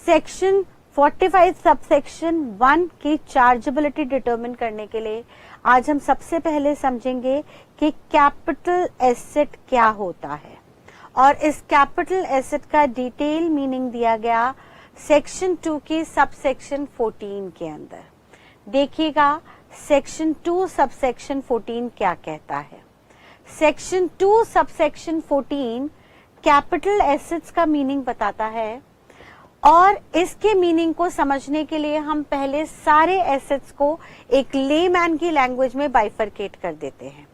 सेक्शन 45 सबसेक्शन 1 की चार्जेबिलिटी डिटरमिन करने के लिए आज हम सबसे पहले समझेंगे कि कैपिटल एसेट क्या होता है और इस कैपिटल एसेट का डिटेल मीनिंग दिया गया सेक्शन 2 की सबसेक्शन 14 के अंदर। देखिएगा सेक्शन 2 सबसेक्शन 14 क्या कहता है। सेक्शन 2 सबसेक्शन 14 कैपिटल एसेट्स का मीनिंग बताता है और इसके मीनिंग को समझने के लिए हम पहले सारे एसेट्स को एक लेमैन की लैंग्वेज में बाइफरकेट कर देते हैं।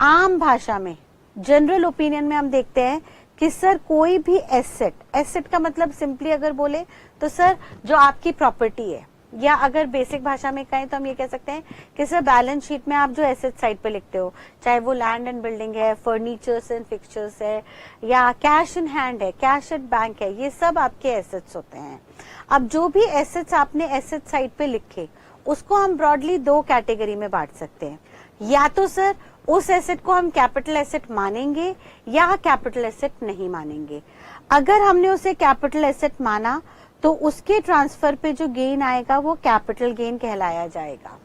आम भाषा में, जनरल ओपिनियन में हम देखते हैं कि सर कोई भी एसेट, एसेट का मतलब सिंपली अगर बोले तो सर जो आपकी प्रॉपर्टी है, या अगर बेसिक भाषा में कहें तो हम ये कह सकते हैं कि सर बैलेंस शीट में आप जो एसेट साइड पे लिखते हो, चाहे वो लैंड एंड बिल्डिंग है, फर्नीचर्स एंड फिक्चर्स है, या कैश इन हैंड है, कैश एट बैंक है, ये सब आपके एसेट्स होते हैं। अब जो भी एसेट्स आपने एसेट साइड पे लिखे उसको हम ब्रॉडली दो कैटेगरी में बांट सकते हैं। या तो सर उस एसेट को हम कैपिटल एसेट मानेंगे या कैपिटल एसेट नहीं मानेंगे। अगर हमने उसे कैपिटल एसेट माना तो उसके ट्रांसफर पे जो गेन आएगा वो कैपिटल गेन कहलाया जाएगा।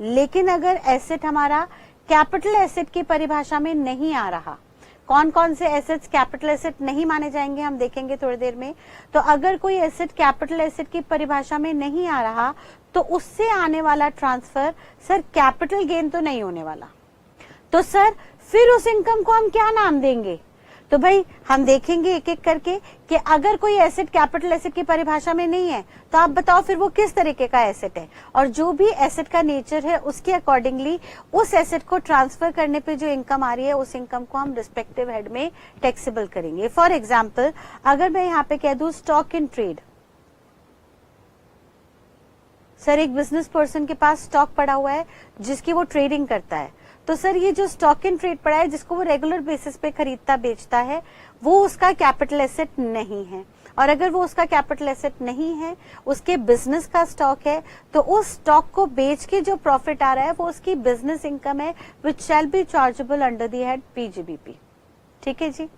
लेकिन अगर एसेट हमारा कैपिटल एसेट की परिभाषा में नहीं आ रहा, कौन कौन से एसेट्स कैपिटल एसेट नहीं माने जाएंगे हम देखेंगे थोड़ी देर में। तो अगर कोई एसेट कैपिटल एसेट की परिभाषा में नहीं आ रहा तो उससे आने वाला ट्रांसफर सर कैपिटल गेन तो नहीं होने वाला। तो सर फिर उस इनकम को हम क्या नाम देंगे? तो भाई हम देखेंगे एक एक करके कि अगर कोई एसेट कैपिटल एसेट की परिभाषा में नहीं है तो आप बताओ फिर वो किस तरीके का एसेट है, और जो भी एसेट का नेचर है उसके अकॉर्डिंगली उस एसेट को ट्रांसफर करने पे जो इनकम आ रही है उस इनकम को हम रिस्पेक्टिव हेड में टैक्सेबल करेंगे। फॉर एग्जाम्पल अगर मैं यहाँ पे कह दूं स्टॉक इन ट्रेड, सर एक बिजनेस पर्सन के पास स्टॉक पड़ा हुआ है जिसकी वो ट्रेडिंग करता है, तो सर ये जो स्टॉक इन ट्रेड पड़ा है जिसको वो रेगुलर बेसिस पे खरीदता बेचता है वो उसका कैपिटल एसेट नहीं है। और अगर वो उसका कैपिटल एसेट नहीं है, उसके बिजनेस का स्टॉक है, तो उस स्टॉक को बेच के जो प्रॉफिट आ रहा है वो उसकी बिजनेस इनकम है which shall be chargeable under the head PGBP. ठीक है जी,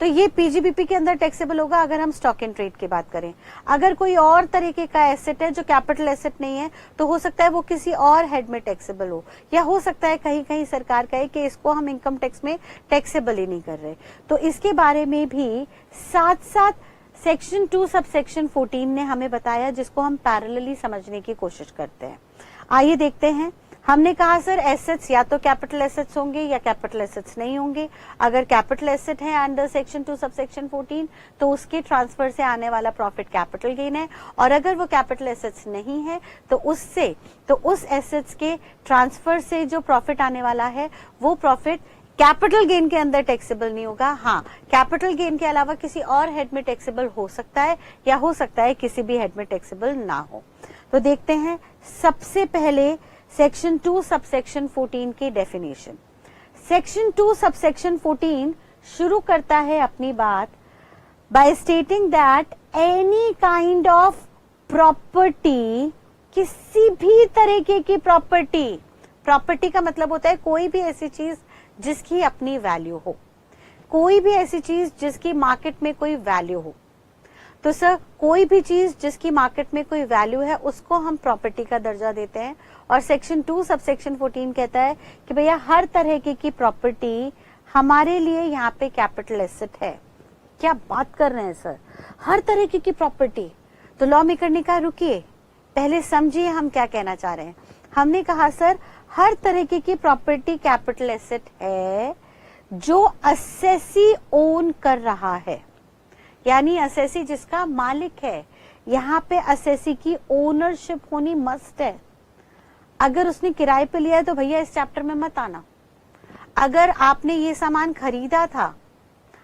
तो ये पीजीबीपी के अंदर टैक्सेबल होगा अगर हम स्टॉक इन ट्रेड की बात करें। अगर कोई और तरीके का एसेट है जो कैपिटल एसेट नहीं है तो हो सकता है वो किसी और हेड में टैक्सेबल हो, या हो सकता है कहीं कहीं सरकार कहे कि इसको हम इनकम टैक्स में टैक्सेबल ही नहीं कर रहे। तो इसके बारे में भी साथ साथ सेक्शन 2 सब सेक्शन 14 ने हमें बताया, जिसको हम पैरेलली समझने की कोशिश करते हैं। आइए देखते हैं। हमने कहा सर एसेट्स या तो कैपिटल एसेट्स होंगे या कैपिटल एसेट्स नहीं होंगे। अगर कैपिटल एसेट है अंडर सेक्शन 2 सब सेक्शन 14 तो उसके ट्रांसफर से आने वाला प्रॉफिट कैपिटल गेन है, और अगर वो कैपिटल एसेट्स नहीं है तो उस एसेट्स के ट्रांसफर से जो प्रॉफिट आने वाला है वो प्रॉफिट कैपिटल गेन के अंदर टैक्सेबल नहीं होगा। हाँ, कैपिटल गेन के अलावा किसी और हेड में टैक्सेबल हो सकता है, या हो सकता है किसी भी हेड में टैक्सेबल ना हो। तो देखते हैं सबसे पहले सेक्शन 2 सबसेक्शन 14 की डेफिनेशन। सेक्शन 2 सबसेक्शन 14 शुरू करता है अपनी बात by stating that any kind of property, किसी भी तरीके की प्रॉपर्टी का मतलब होता है कोई भी ऐसी चीज जिसकी अपनी वैल्यू हो, कोई भी ऐसी चीज जिसकी मार्केट में कोई वैल्यू हो। तो सर कोई भी चीज जिसकी मार्केट में कोई वैल्यू है उसको हम प्रॉपर्टी का दर्जा देते हैं। और सेक्शन 2 सबसेक्शन 14 कहता है कि भैया हर तरह की प्रॉपर्टी हमारे लिए यहाँ पे कैपिटल एसेट है। क्या बात कर रहे हैं सर, हर तरह की प्रॉपर्टी। तो लॉ मेकर ने कहा रुकिए, पहले समझिए हम क्या कहना चाह रहे हैं। हमने कहा सर हर तरह की प्रॉपर्टी कैपिटल एसेट है जो असेसी ओन कर रहा है, यानी असेसी जिसका मालिक है। यहाँ पे असेसी की ओनरशिप होनी मस्ट है। अगर उसने किराए पे लिया है तो भैया इस चैप्टर में मत आना। अगर आपने ये सामान खरीदा था,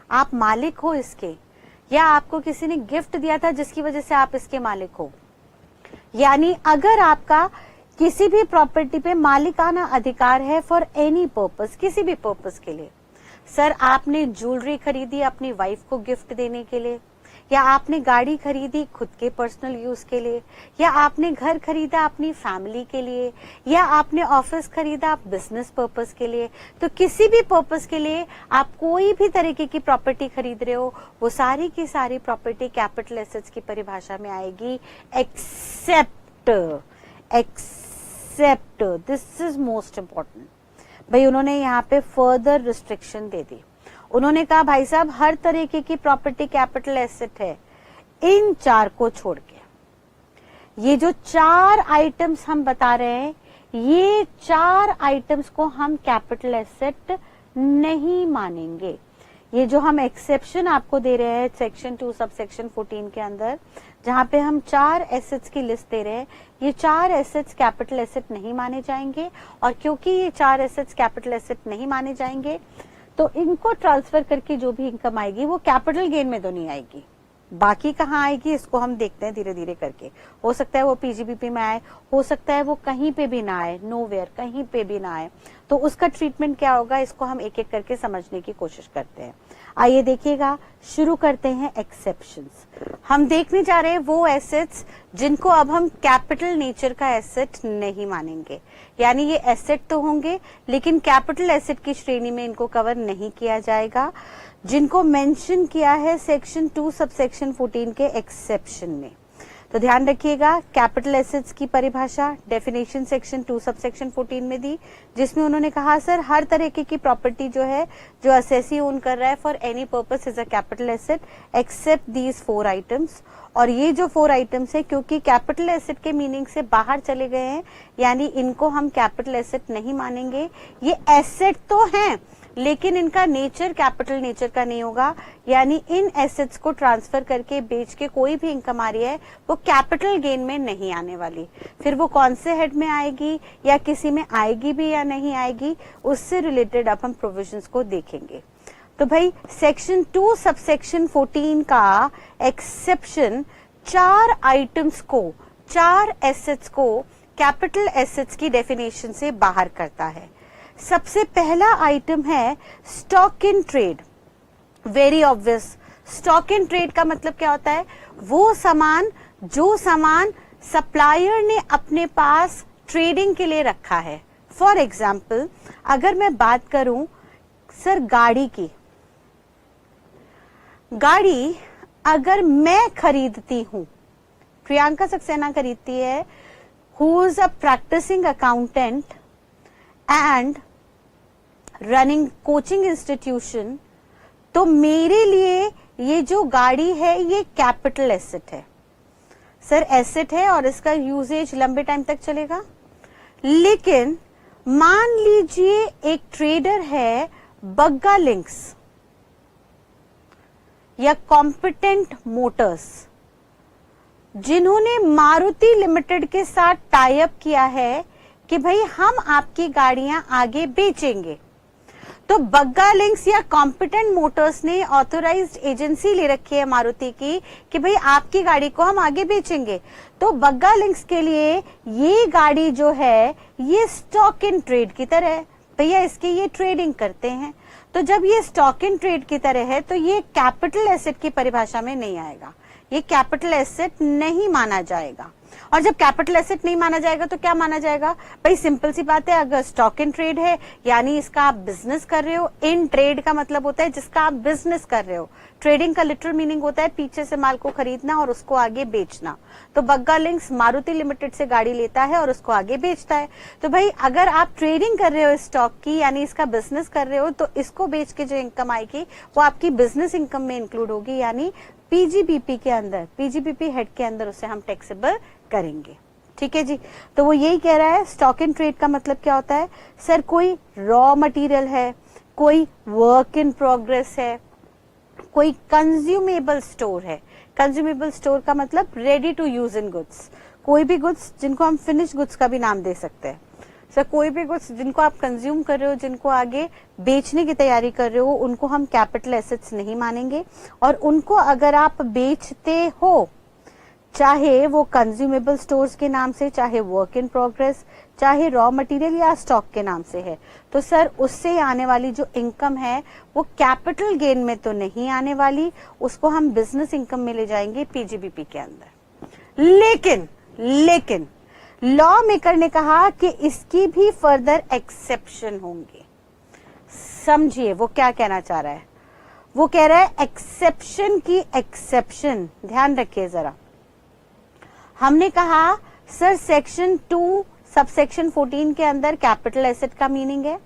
आप मालिक हो इसके, या आपको किसी ने गिफ्ट दिया था जिसकी वजह से आप इसके मालिक हो, यानी अगर आपका किसी भी प्रॉपर्टी पे मालिकाना अधिकार है फॉर एनी पर्पस, किसी भी पर्पस के लिए। सर आपने ज्वेलरी खरीदी अपनी वाइफ को गिफ्ट देने के लिए, या आपने गाड़ी खरीदी खुद के पर्सनल यूज के लिए, या आपने घर खरीदा अपनी फैमिली के लिए, या आपने ऑफिस खरीदा बिजनेस पर्पस के लिए। तो किसी भी पर्पस के लिए आप कोई भी तरीके की प्रॉपर्टी खरीद रहे हो, वो सारी की सारी प्रॉपर्टी कैपिटल एसेट्स की परिभाषा में आएगी, except this is most important. भाई उन्होंने यहाँ पे फर्दर रिस्ट्रिक्शन दे दी। उन्होंने कहा भाई साहब हर तरीके की प्रॉपर्टी कैपिटल एसेट है इन 4 को छोड़ के। ये जो 4 आइटम्स हम बता रहे हैं, ये 4 आइटम्स को हम कैपिटल एसेट नहीं मानेंगे। ये जो हम एक्सेप्शन आपको दे रहे हैं सेक्शन 2 सब सेक्शन 14 के अंदर, जहां पे हम 4 एसेट्स की लिस्ट दे रहे हैं, ये 4 एसेट्स कैपिटल एसेट नहीं माने जाएंगे। और क्योंकि ये 4 एसेट्स कैपिटल एसेट नहीं माने जाएंगे तो इनको ट्रांसफर करके जो भी इनकम आएगी वो कैपिटल गेन में तो नहीं आएगी। बाकी कहाँ आएगी इसको हम देखते हैं धीरे धीरे करके। हो सकता है वो पीजीबीपी में आए, हो सकता है वो कहीं पे भी ना आए, नोवेयर कहीं पे भी ना आए, तो उसका ट्रीटमेंट क्या होगा इसको हम एक एक करके समझने की कोशिश करते हैं। आइए देखिएगा, शुरू करते हैं एक्सेप्शंस। हम देखने जा रहे हैं वो एसेट्स जिनको अब हम कैपिटल नेचर का एसेट नहीं मानेंगे, यानी ये एसेट तो होंगे लेकिन कैपिटल एसेट की श्रेणी में इनको कवर नहीं किया जाएगा, जिनको मेंशन किया है सेक्शन 2 सब सेक्शन 14 के एक्सेप्शन में। तो ध्यान रखिएगा, कैपिटल एसेट्स की परिभाषा डेफिनेशन सेक्शन 2 सब सेक्शन 14 में दी, जिसमें उन्होंने कहा सर हर तरह की प्रॉपर्टी जो है जो असेसी ओन कर रहा है for any purpose is a capital asset except these 4 items. और ये जो 4 आइटम्स है क्योंकि कैपिटल एसेट के मीनिंग से बाहर चले गए हैं, यानी इनको हम कैपिटल एसेट नहीं मानेंगे। ये एसेट तो हैं लेकिन इनका नेचर कैपिटल नेचर का नहीं होगा, यानी इन एसेट्स को ट्रांसफर करके बेच के कोई भी इनकम आ रही है वो कैपिटल गेन में नहीं आने वाली। फिर वो कौन से हेड में आएगी या किसी में आएगी भी या नहीं आएगी, उससे रिलेटेड अब हम प्रोविजंस को देखेंगे। तो भाई सेक्शन 2 सब सेक्शन 14 का एक्सेप्शन 4 आइटम्स को, 4 एसेट्स को कैपिटल एसेट्स की डेफिनेशन से बाहर करता है। सबसे पहला आइटम है stock in trade. Very obvious, stock in trade का मतलब क्या होता है? वो सामान जो सामान सप्लायर ने अपने पास ट्रेडिंग के लिए रखा है। फॉर एग्जाम्पल अगर मैं बात करूं सर गाड़ी की, गाड़ी अगर मैं खरीदती हूं, प्रियंका सक्सेना खरीदती है, who is a practising accountant and running coaching institution, तो मेरे लिए ये जो गाड़ी है ये कैपिटल एसेट है। सर एसेट है और इसका यूजेज लंबे टाइम तक चलेगा, लेकिन मान लीजिए एक ट्रेडर है बग्गा लिंक्स या कॉम्पिटेंट मोटर्स, जिन्होंने मारुति लिमिटेड के साथ टाई अप किया है कि भाई हम आपकी गाड़ियां आगे बेचेंगे। तो बग्गा लिंक्स या कॉम्पिटेंट मोटर्स ने ऑथोराइज्ड एजेंसी ले रखी है मारुति की कि भाई आपकी गाड़ी को हम आगे बेचेंगे। तो बग्गा लिंक्स के लिए ये गाड़ी जो है ये स्टॉक इन ट्रेड की तरह है, भैया इसकी ये ट्रेडिंग करते हैं। तो जब ये स्टॉक इन ट्रेड की तरह है तो ये कैपिटल एसेट की परिभाषा में नहीं आएगा, ये कैपिटल एसेट नहीं माना जाएगा। और जब कैपिटल एसेट नहीं माना जाएगा तो क्या माना जाएगा? भाई सिंपल सी बात है, अगर स्टॉक इन ट्रेड है यानी इसका आप बिजनेस कर रहे हो। इन ट्रेड का मतलब होता है जिसका आप बिजनेस कर रहे हो। ट्रेडिंग का लिटरल मीनिंग होता है पीछे से माल को खरीदना और उसको आगे बेचना। तो बग्गा लिंक्स मारुति लिमिटेड से गाड़ी लेता है और उसको आगे बेचता है। तो भाई अगर आप ट्रेडिंग कर रहे हो स्टॉक की, यानी इसका बिजनेस कर रहे हो, तो इसको बेच के जो इनकम आएगी वो आपकी बिजनेस इनकम में इंक्लूड होगी, यानी पीजीबीपी के अंदर, पीजीबीपी हेड के अंदर उसे हम टैक्सेबल करेंगे। ठीक है जी। तो वो यही कह रहा है स्टॉक इन ट्रेड का मतलब क्या होता है? सर कोई रॉ मटेरियल है, कोई वर्क इन प्रोग्रेस है, कोई कंज्यूमेबल स्टोर है। कंज्यूमेबल स्टोर का मतलब ready to use in goods, कोई भी गुड्स जिनको हम फिनिश गुड्स का भी नाम दे सकते हैं। सर कोई भी गुड्स जिनको आप कंज्यूम कर रहे हो, जिनको आगे बेचने की तैयारी कर रहे हो, उनको हम कैपिटल एसेट्स नहीं मानेंगे। और उनको अगर आप बेचते हो, चाहे वो कंज्यूमेबल स्टोर्स के नाम से, चाहे वर्क इन प्रोग्रेस, चाहे रॉ मटेरियल या स्टॉक के नाम से है, तो सर उससे आने वाली जो इनकम है वो कैपिटल गेन में तो नहीं आने वाली, उसको हम बिजनेस इनकम में ले जाएंगे पीजीबीपी के अंदर। लेकिन लॉ मेकर ने कहा कि इसकी भी फर्दर एक्सेप्शन होंगे। समझिए वो क्या कहना चाह रहा है। वो कह रहा है एक्सेप्शन की एक्सेप्शन, ध्यान रखिए जरा। हमने कहा सर सेक्शन 2 सब सेक्शन 14 के अंदर कैपिटल एसेट का मीनिंग है,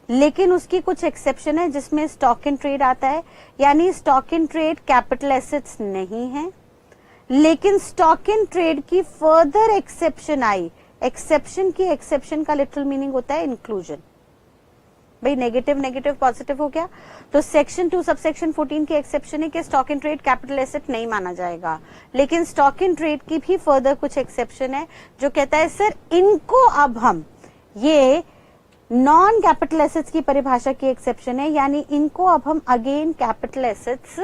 लेकिन उसकी कुछ एक्सेप्शन है जिसमें स्टॉक इन ट्रेड आता है, यानी stock in trade capital assets नहीं है। लेकिन स्टॉक इन ट्रेड की फर्दर एक्सेप्शन आई। एक्सेप्शन की एक्सेप्शन का लिटरल मीनिंग होता है इंक्लूजन। भाई नेगेटिव नेगेटिव पॉजिटिव हो गया। तो सेक्शन 2 सबसेक्शन 14 की एक्सेप्शन है कि stock in trade capital asset नहीं माना जाएगा, लेकिन स्टॉक इन ट्रेड की भी फर्दर कुछ एक्सेप्शन है जो कहता है सर इनको अब हम, ये नॉन कैपिटल एसेट्स की परिभाषा की एक्सेप्शन है, यानी इनको अब हम अगेन कैपिटल एसेट्स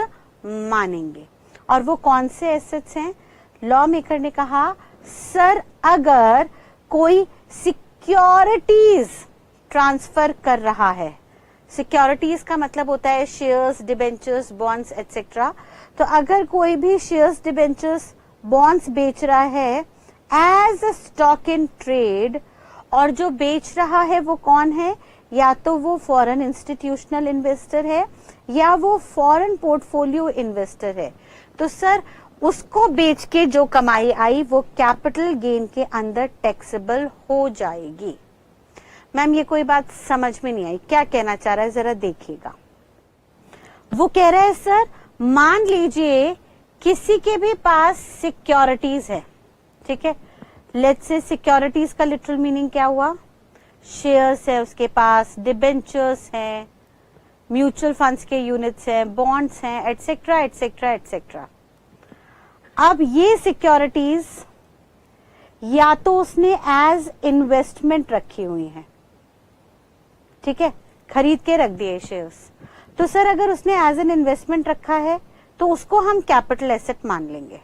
मानेंगे। और वो कौन से एसेट्स हैं? लॉ मेकर ने कहा सर अगर कोई सिक्योरिटीज ट्रांसफर कर रहा है, सिक्योरिटीज का मतलब होता है शेयर्स, डिबेंचर्स, बॉन्ड्स एटसेट्रा, तो अगर कोई भी शेयर्स, डिबेंचर्स, बॉन्ड्स बेच रहा है as a stock in trade, और जो बेच रहा है वो कौन है? या तो वो फॉरेन इंस्टीट्यूशनल इन्वेस्टर है या वो फॉरेन पोर्टफोलियो इन्वेस्टर है, तो सर उसको बेच के जो कमाई आई वो कैपिटल गेन के अंदर टैक्सेबल हो जाएगी। मैम ये कोई बात समझ में नहीं आई, क्या कहना चाह रहा है जरा देखिएगा। वो कह रहा है सर मान लीजिए किसी के भी पास सिक्योरिटीज है, ठीक है, लेट्स से सिक्योरिटीज का लिटरल मीनिंग क्या हुआ? शेयर्स है उसके पास, डिबेंचर्स हैं, म्यूचुअल फंड्स के यूनिट्स हैं, बॉन्ड्स हैं, एटसेट्रा एटसेट्रा एटसेट्रा। अब ये सिक्योरिटीज या तो उसने एज इन्वेस्टमेंट रखी हुई है, ठीक है, खरीद के रख दिए शेयर्स, तो सर अगर उसने एज एन इन्वेस्टमेंट रखा है तो उसको हम कैपिटल एसेट मान लेंगे,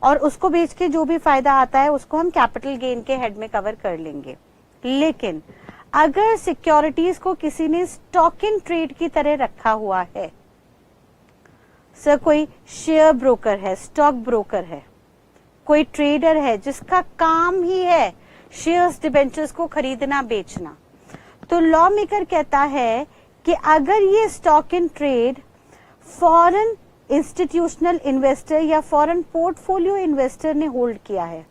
और उसको बेच के जो भी फायदा आता है उसको हम कैपिटल गेन के हेड में कवर कर लेंगे। लेकिन अगर सिक्योरिटीज को किसी ने स्टॉक इन ट्रेड की तरह रखा हुआ है, सर कोई शेयर ब्रोकर है, स्टॉक ब्रोकर है, कोई ट्रेडर है जिसका काम ही है शेयर्स, डिबेंचर्स को खरीदना बेचना, तो लॉ मेकर कहता है कि अगर ये stock in trade foreign institutional investor या फॉरेन पोर्टफोलियो इन्वेस्टर ने होल्ड किया है,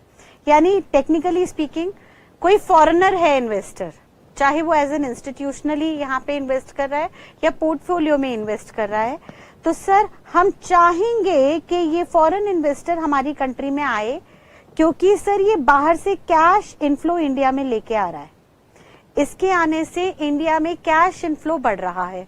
यानी टेक्निकली स्पीकिंग कोई फॉरेनर है इन्वेस्टर, चाहे वो एज एन इंस्टीट्यूशनली यहाँ पे इन्वेस्ट कर रहा है या पोर्टफोलियो में इन्वेस्ट कर रहा है, तो सर हम चाहेंगे कि ये फॉरेन इन्वेस्टर हमारी कंट्री में आए, क्योंकि सर ये बाहर से कैश इनफ्लो इंडिया में लेके आ रहा है, इसके आने से इंडिया में कैश इनफ्लो बढ़ रहा है।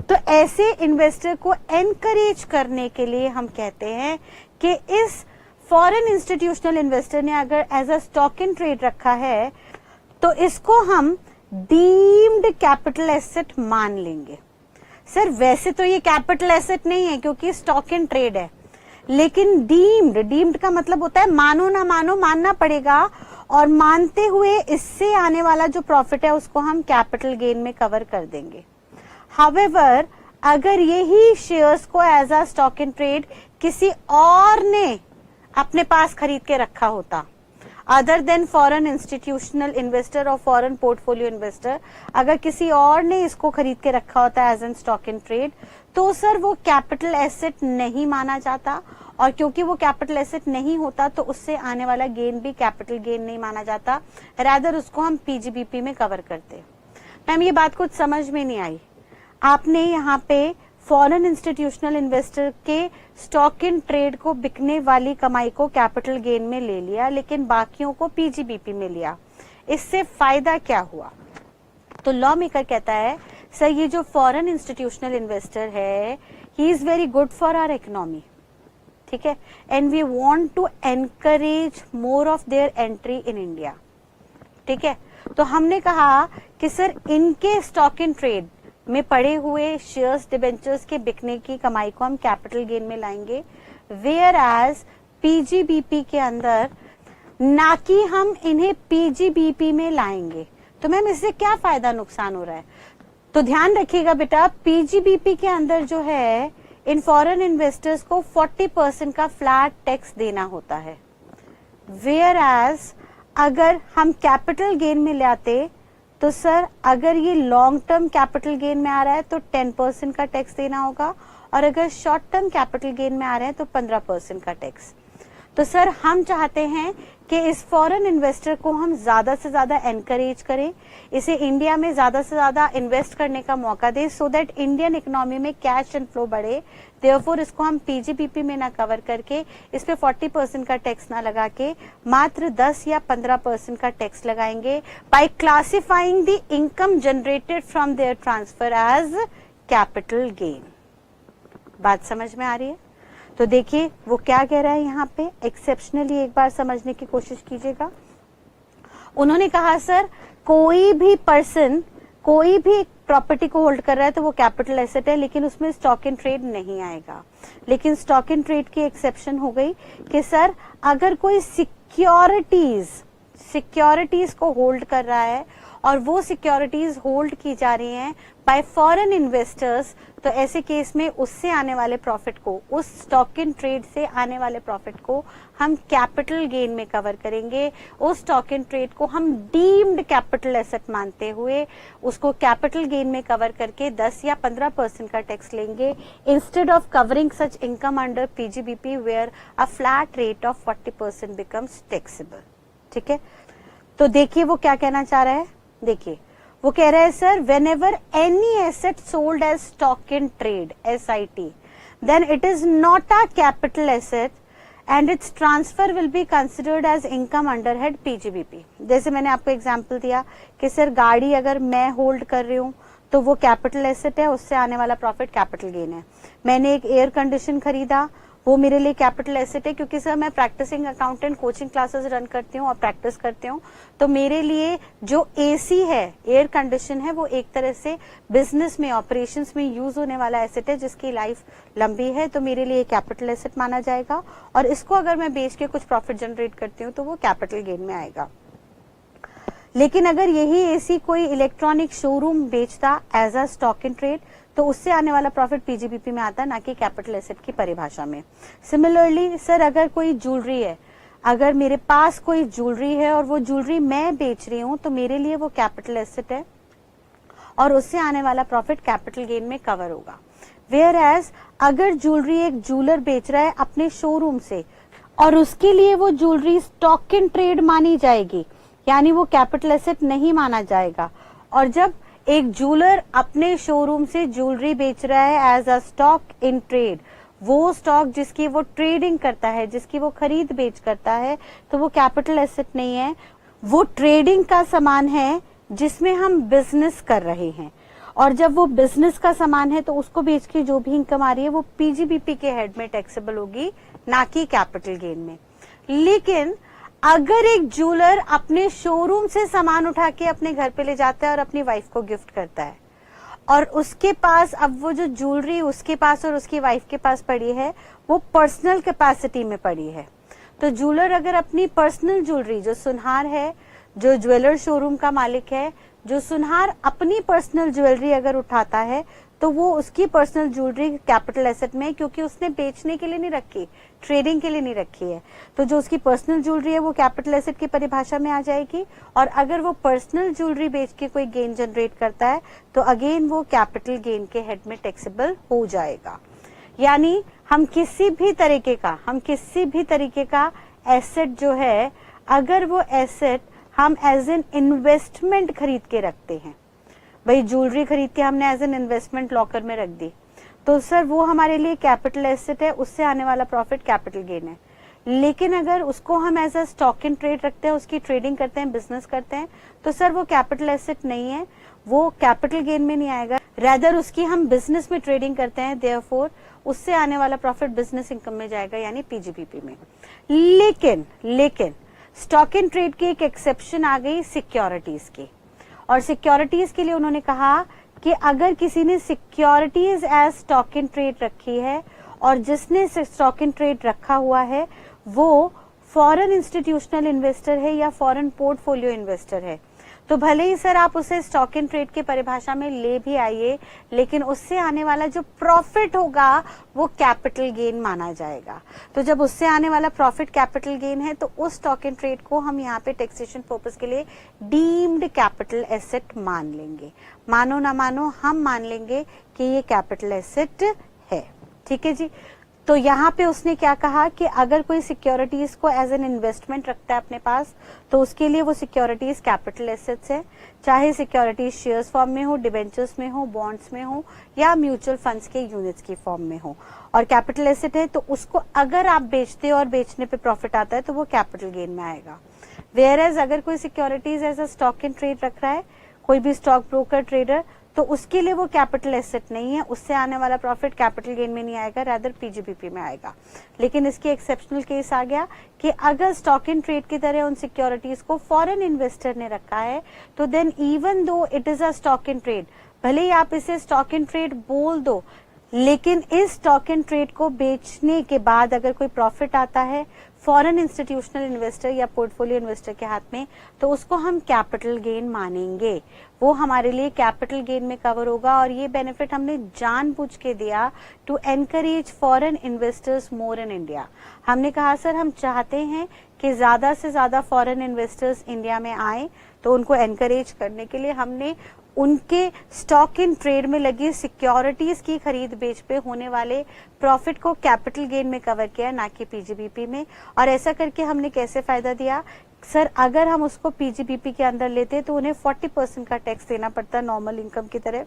तो ऐसे इन्वेस्टर को एनकरेज करने के लिए हम कहते हैं कि इस फॉरेन इंस्टीट्यूशनल इन्वेस्टर ने अगर as a stock in trade रखा है तो इसको हम डीम्ड कैपिटल एसेट मान लेंगे। सर वैसे तो ये कैपिटल एसेट नहीं है क्योंकि स्टॉक इन ट्रेड है, लेकिन डीम्ड का मतलब होता है मानो ना मानो, मानना पड़ेगा, और मानते हुए इससे आने वाला जो प्रॉफिट है उसको हम कैपिटल गेन में कवर कर देंगे। हाउएवर अगर यही शेयर्स को as a stock in trade किसी और ने अपने पास खरीद के रखा होता, other than foreign institutional investor और फॉरेन पोर्टफोलियो इन्वेस्टर, अगर किसी और ने इसको खरीद के रखा होता as an stock in trade, तो सर वो कैपिटल एसेट नहीं माना जाता, और क्योंकि वो कैपिटल एसेट नहीं होता तो उससे आने वाला गेन भी कैपिटल गेन नहीं माना जाता, रादर उसको हम पीजीबीपी में कवर करते। मैम ये बात कुछ समझ में नहीं आई, आपने यहाँ पे फॉरेन इंस्टीट्यूशनल इन्वेस्टर के स्टॉक इन ट्रेड को बिकने वाली कमाई को कैपिटल गेन में ले लिया, लेकिन बाकियों को पीजीबीपी में लिया, इससे फायदा क्या हुआ? तो लॉ मेकर कहता है सर ये जो फॉरेन इंस्टीट्यूशनल इन्वेस्टर है ही is very good for our economy, ठीक है, and we want to encourage more of their entry in India, ठीक है। तो हमने कहा कि सर इनके स्टॉक इन ट्रेड में पड़े हुए शेयर्स, डिबेंचर्स के बिकने की कमाई को हम कैपिटल गेन में लाएंगे, वेयर एज पीजीबीपी के अंदर ना कि हम इन्हें पीजीबीपी में लाएंगे। तो मैम इससे क्या फायदा नुकसान हो रहा है? तो ध्यान रखिएगा बेटा, पीजीबीपी के अंदर जो है इन फॉरेन इन्वेस्टर्स को 40% का फ्लैट टैक्स देना होता है, वेयर एज अगर हम कैपिटल गेन में लाते तो सर अगर ये लॉन्ग टर्म कैपिटल गेन में आ रहा है तो 10% का टैक्स देना होगा, और अगर शॉर्ट टर्म कैपिटल गेन में आ रहे हैं तो 15% का टैक्स। तो सर हम चाहते हैं कि इस फॉरेन इन्वेस्टर को हम ज्यादा से ज्यादा एनकरेज करें, इसे इंडिया में ज्यादा से ज्यादा इन्वेस्ट करने का मौका दें, सो दैट इंडियन इकोनॉमी में कैश एंड फ्लो बढ़े। देयरफॉर इसको हम पीजीबीपी में ना कवर करके इस पे 40% का टैक्स ना लगा के मात्र 10 या 15% का टैक्स लगाएंगे by classifying the income generated from their transfer as capital gain. बात समझ में आ रही है? तो देखिए वो क्या कह रहा है यहाँ पे, एक्सेप्शनली एक बार समझने की कोशिश कीजिएगा। उन्होंने कहा सर कोई भी पर्सन कोई भी प्रॉपर्टी को होल्ड कर रहा है तो वो कैपिटल एसेट है, लेकिन उसमें स्टॉक इन ट्रेड नहीं आएगा। लेकिन स्टॉक इन ट्रेड की एक्सेप्शन हो गई कि सर अगर कोई सिक्योरिटीज को होल्ड कर रहा है और वो सिक्योरिटीज होल्ड की जा रही हैं बाय फॉरेन इन्वेस्टर्स, तो ऐसे केस में उससे आने वाले प्रॉफिट को, उस स्टॉक इन ट्रेड से आने वाले प्रॉफिट को हम कैपिटल गेन में कवर करेंगे। उस स्टॉक इन ट्रेड को हम डीम्ड कैपिटल एसेट मानते हुए उसको कैपिटल गेन में कवर करके 10 या 15% का टैक्स लेंगे, instead of covering such income under PGBP where a flat rate of 40% becomes taxable. ठीक है, तो देखिए वो क्या कहना चाह रहा है। देखिए वो कह रहा है sir whenever any asset sold as stock in trade SIT then it is not a capital asset and its transfer will be considered as income under head PGBP. जैसे मैंने आपको एग्जांपल दिया कि सर गाड़ी अगर मैं hold कर रही हूं तो वो कैपिटल एसेट है, उससे आने वाला प्रॉफिट कैपिटल गेन है। मैंने एक एयर कंडीशन खरीदा, वो मेरे लिए कैपिटल एसेट है, क्योंकि सर मैं practising accountant coaching classes run करती हूँ और प्रैक्टिस करती हूँ, तो मेरे लिए जो एसी है, एयर कंडीशन है, वो एक तरह से बिजनेस में ऑपरेशंस में यूज होने वाला एसेट है जिसकी लाइफ लंबी है, तो मेरे लिए कैपिटल एसेट माना जाएगा और इसको अगर मैं बेच के कुछ प्रॉफिट जनरेट करती हूँ तो वो कैपिटल गेन में आएगा। लेकिन अगर यही एसी कोई इलेक्ट्रॉनिक शोरूम बेचता as a stock in trade तो उससे आने वाला प्रॉफिट पीजीबीपी में आता, ना कि कैपिटल एसेट की परिभाषा में। सिमिलरली सर अगर कोई ज्वेलरी है, अगर मेरे पास कोई ज्वेलरी है और वो ज्वेलरी मैं बेच रही हूं तो मेरे लिए वो कैपिटल एसेट है और उससे आने वाला प्रॉफिट कैपिटल गेन में कवर होगा। वेयर एज अगर ज्वेलरी एक ज्वेलर बेच रहा है अपने शोरूम से और उसके लिए वो ज्वेलरी स्टॉक इन ट्रेड मानी जाएगी, यानी वो कैपिटल एसेट नहीं माना जाएगा। और जब एक ज्वेलर अपने शोरूम से ज्वेलरी बेच रहा है as a stock in trade, वो स्टॉक जिसकी वो ट्रेडिंग करता है, जिसकी वो खरीद बेच करता है, तो वो कैपिटल एसेट नहीं है, वो ट्रेडिंग का सामान है जिसमें हम बिजनेस कर रहे हैं। और जब वो बिजनेस का सामान है तो उसको बेच के जो भी इनकम आ रही है वो पीजीबीपी के हेड में टैक्सेबल होगी, ना कि कैपिटल गेन में। लेकिन अगर एक ज्वेलर अपने शोरूम से सामान उठा के अपने घर पे ले जाता है और अपनी वाइफ को गिफ्ट करता है और उसके पास अब वो जो ज्वेलरी उसके पास और उसकी वाइफ के पास पड़ी है वो पर्सनल कैपेसिटी में पड़ी है, तो ज्वेलर अगर अपनी पर्सनल ज्वेलरी, जो सुनहार है, जो ज्वेलर शोरूम का मालिक है, जो सुनहार अपनी पर्सनल ज्वेलरी अगर उठाता है तो वो उसकी पर्सनल ज्वेलरी कैपिटल एसेट में, क्योंकि उसने बेचने के लिए नहीं रखी, ट्रेडिंग के लिए नहीं रखी है, तो जो उसकी पर्सनल ज्वेलरी है वो कैपिटल एसेट की परिभाषा में आ जाएगी। और अगर वो पर्सनल ज्वेलरी बेच के कोई गेन जनरेट करता है तो अगेन वो कैपिटल गेन के हेड में टैक्सेबल हो जाएगा। यानी हम किसी भी तरीके का एसेट जो है, अगर वो एसेट हम एज एन इन्वेस्टमेंट खरीद के रखते हैं, भाई ज्वेलरी खरीद के हमने एज एन इन्वेस्टमेंट लॉकर में रख दी, तो सर वो हमारे लिए कैपिटल एसेट है, उससे आने वाला प्रॉफिट कैपिटल गेन है। लेकिन अगर उसको हम as a stock in trade रखते हैं, उसकी ट्रेडिंग करते हैं, बिजनेस करते हैं, तो सर वो कैपिटल एसेट नहीं है, वो कैपिटल गेन में नहीं आएगा, रेदर उसकी हम बिजनेस में ट्रेडिंग करते हैं, देयरफॉर उससे आने वाला प्रॉफिट बिजनेस इनकम में जाएगा, यानी पीजीबीपी में। लेकिन स्टॉक इन ट्रेड की एक एक्सेप्शन आ गई सिक्योरिटीज की, और सिक्योरिटीज के लिए उन्होंने कहा कि अगर किसी ने securities as stock in trade रखी है और जिसने स्टॉक इन ट्रेड रखा हुआ है वो फॉरेन इंस्टीट्यूशनल इन्वेस्टर है या फॉरेन पोर्टफोलियो इन्वेस्टर है, तो भले ही सर आप उसे स्टॉक इन ट्रेड की परिभाषा में ले भी आइए, लेकिन उससे आने वाला जो प्रॉफिट होगा वो कैपिटल गेन माना जाएगा। तो जब उससे आने वाला प्रॉफिट कैपिटल गेन है तो उस स्टॉक इन ट्रेड को हम यहाँ पे टैक्सेशन पर्पस के लिए डीम्ड कैपिटल एसेट मान लेंगे। मानो ना मानो हम मान लेंगे कि ये कैपिटल एसेट है। ठीक है जी। तो यहाँ पे उसने क्या कहा कि अगर कोई सिक्योरिटीज को एज एन इन्वेस्टमेंट रखता है अपने पास तो उसके लिए वो सिक्योरिटीज कैपिटल एसेट्स है, चाहे सिक्योरिटीज शेयर्स फॉर्म में हो, डिबेंचर्स में हो, बॉन्ड्स में हो या म्यूचुअल फंड्स के यूनिट्स की फॉर्म में हो, और कैपिटल एसेट है तो उसको अगर आप बेचते हो और बेचने पे प्रॉफिट आता है तो वो कैपिटल गेन में आएगा। वेयर एज अगर कोई securities as a stock in trade रख रहा है, कोई भी स्टॉक ब्रोकर ट्रेडर, तो उसके लिए वो कैपिटल एसेट नहीं है, उससे आने वाला प्रॉफिट कैपिटल गेन में नहीं आएगा, रादर पीजीबीपी में आएगा। लेकिन इसकी एक्सेप्शनल केस आ गया कि अगर स्टॉक इन ट्रेड की तरह उन सिक्योरिटीज को फॉरेन इन्वेस्टर ने रखा है तो then even though it is a stock in trade, भले ही आप इसे स्टॉक इन ट्रेड बोल दो, लेकिन इस स्टॉक इन ट्रेड को बेचने के बाद अगर कोई प्रॉफिट आता है फॉरेन इंस्टीट्यूशनल इन्वेस्टर या पोर्टफोलियो इन्वेस्टर के हाथ में तो उसको हम कैपिटल गेन मानेंगे, वो हमारे लिए कैपिटल गेन में कवर होगा। और ये बेनिफिट हमने जानबूझ के दिया to encourage foreign investors more in India. हमने कहा सर हम चाहते हैं कि ज्यादा से ज्यादा फॉरेन इन्वेस्टर्स इंडिया में आए, तो उनको एनकरेज करने के लिए हमने उनके स्टॉक इन ट्रेड में लगी सिक्योरिटीज की खरीद बेच पे होने वाले प्रॉफिट को कैपिटल गेन में कवर किया, ना कि पीजीबीपी में। और ऐसा करके हमने कैसे फायदा दिया सर, अगर हम उसको पीजीबीपी के अंदर लेते तो उन्हें 40% का टैक्स देना पड़ता नॉर्मल इनकम की तरह,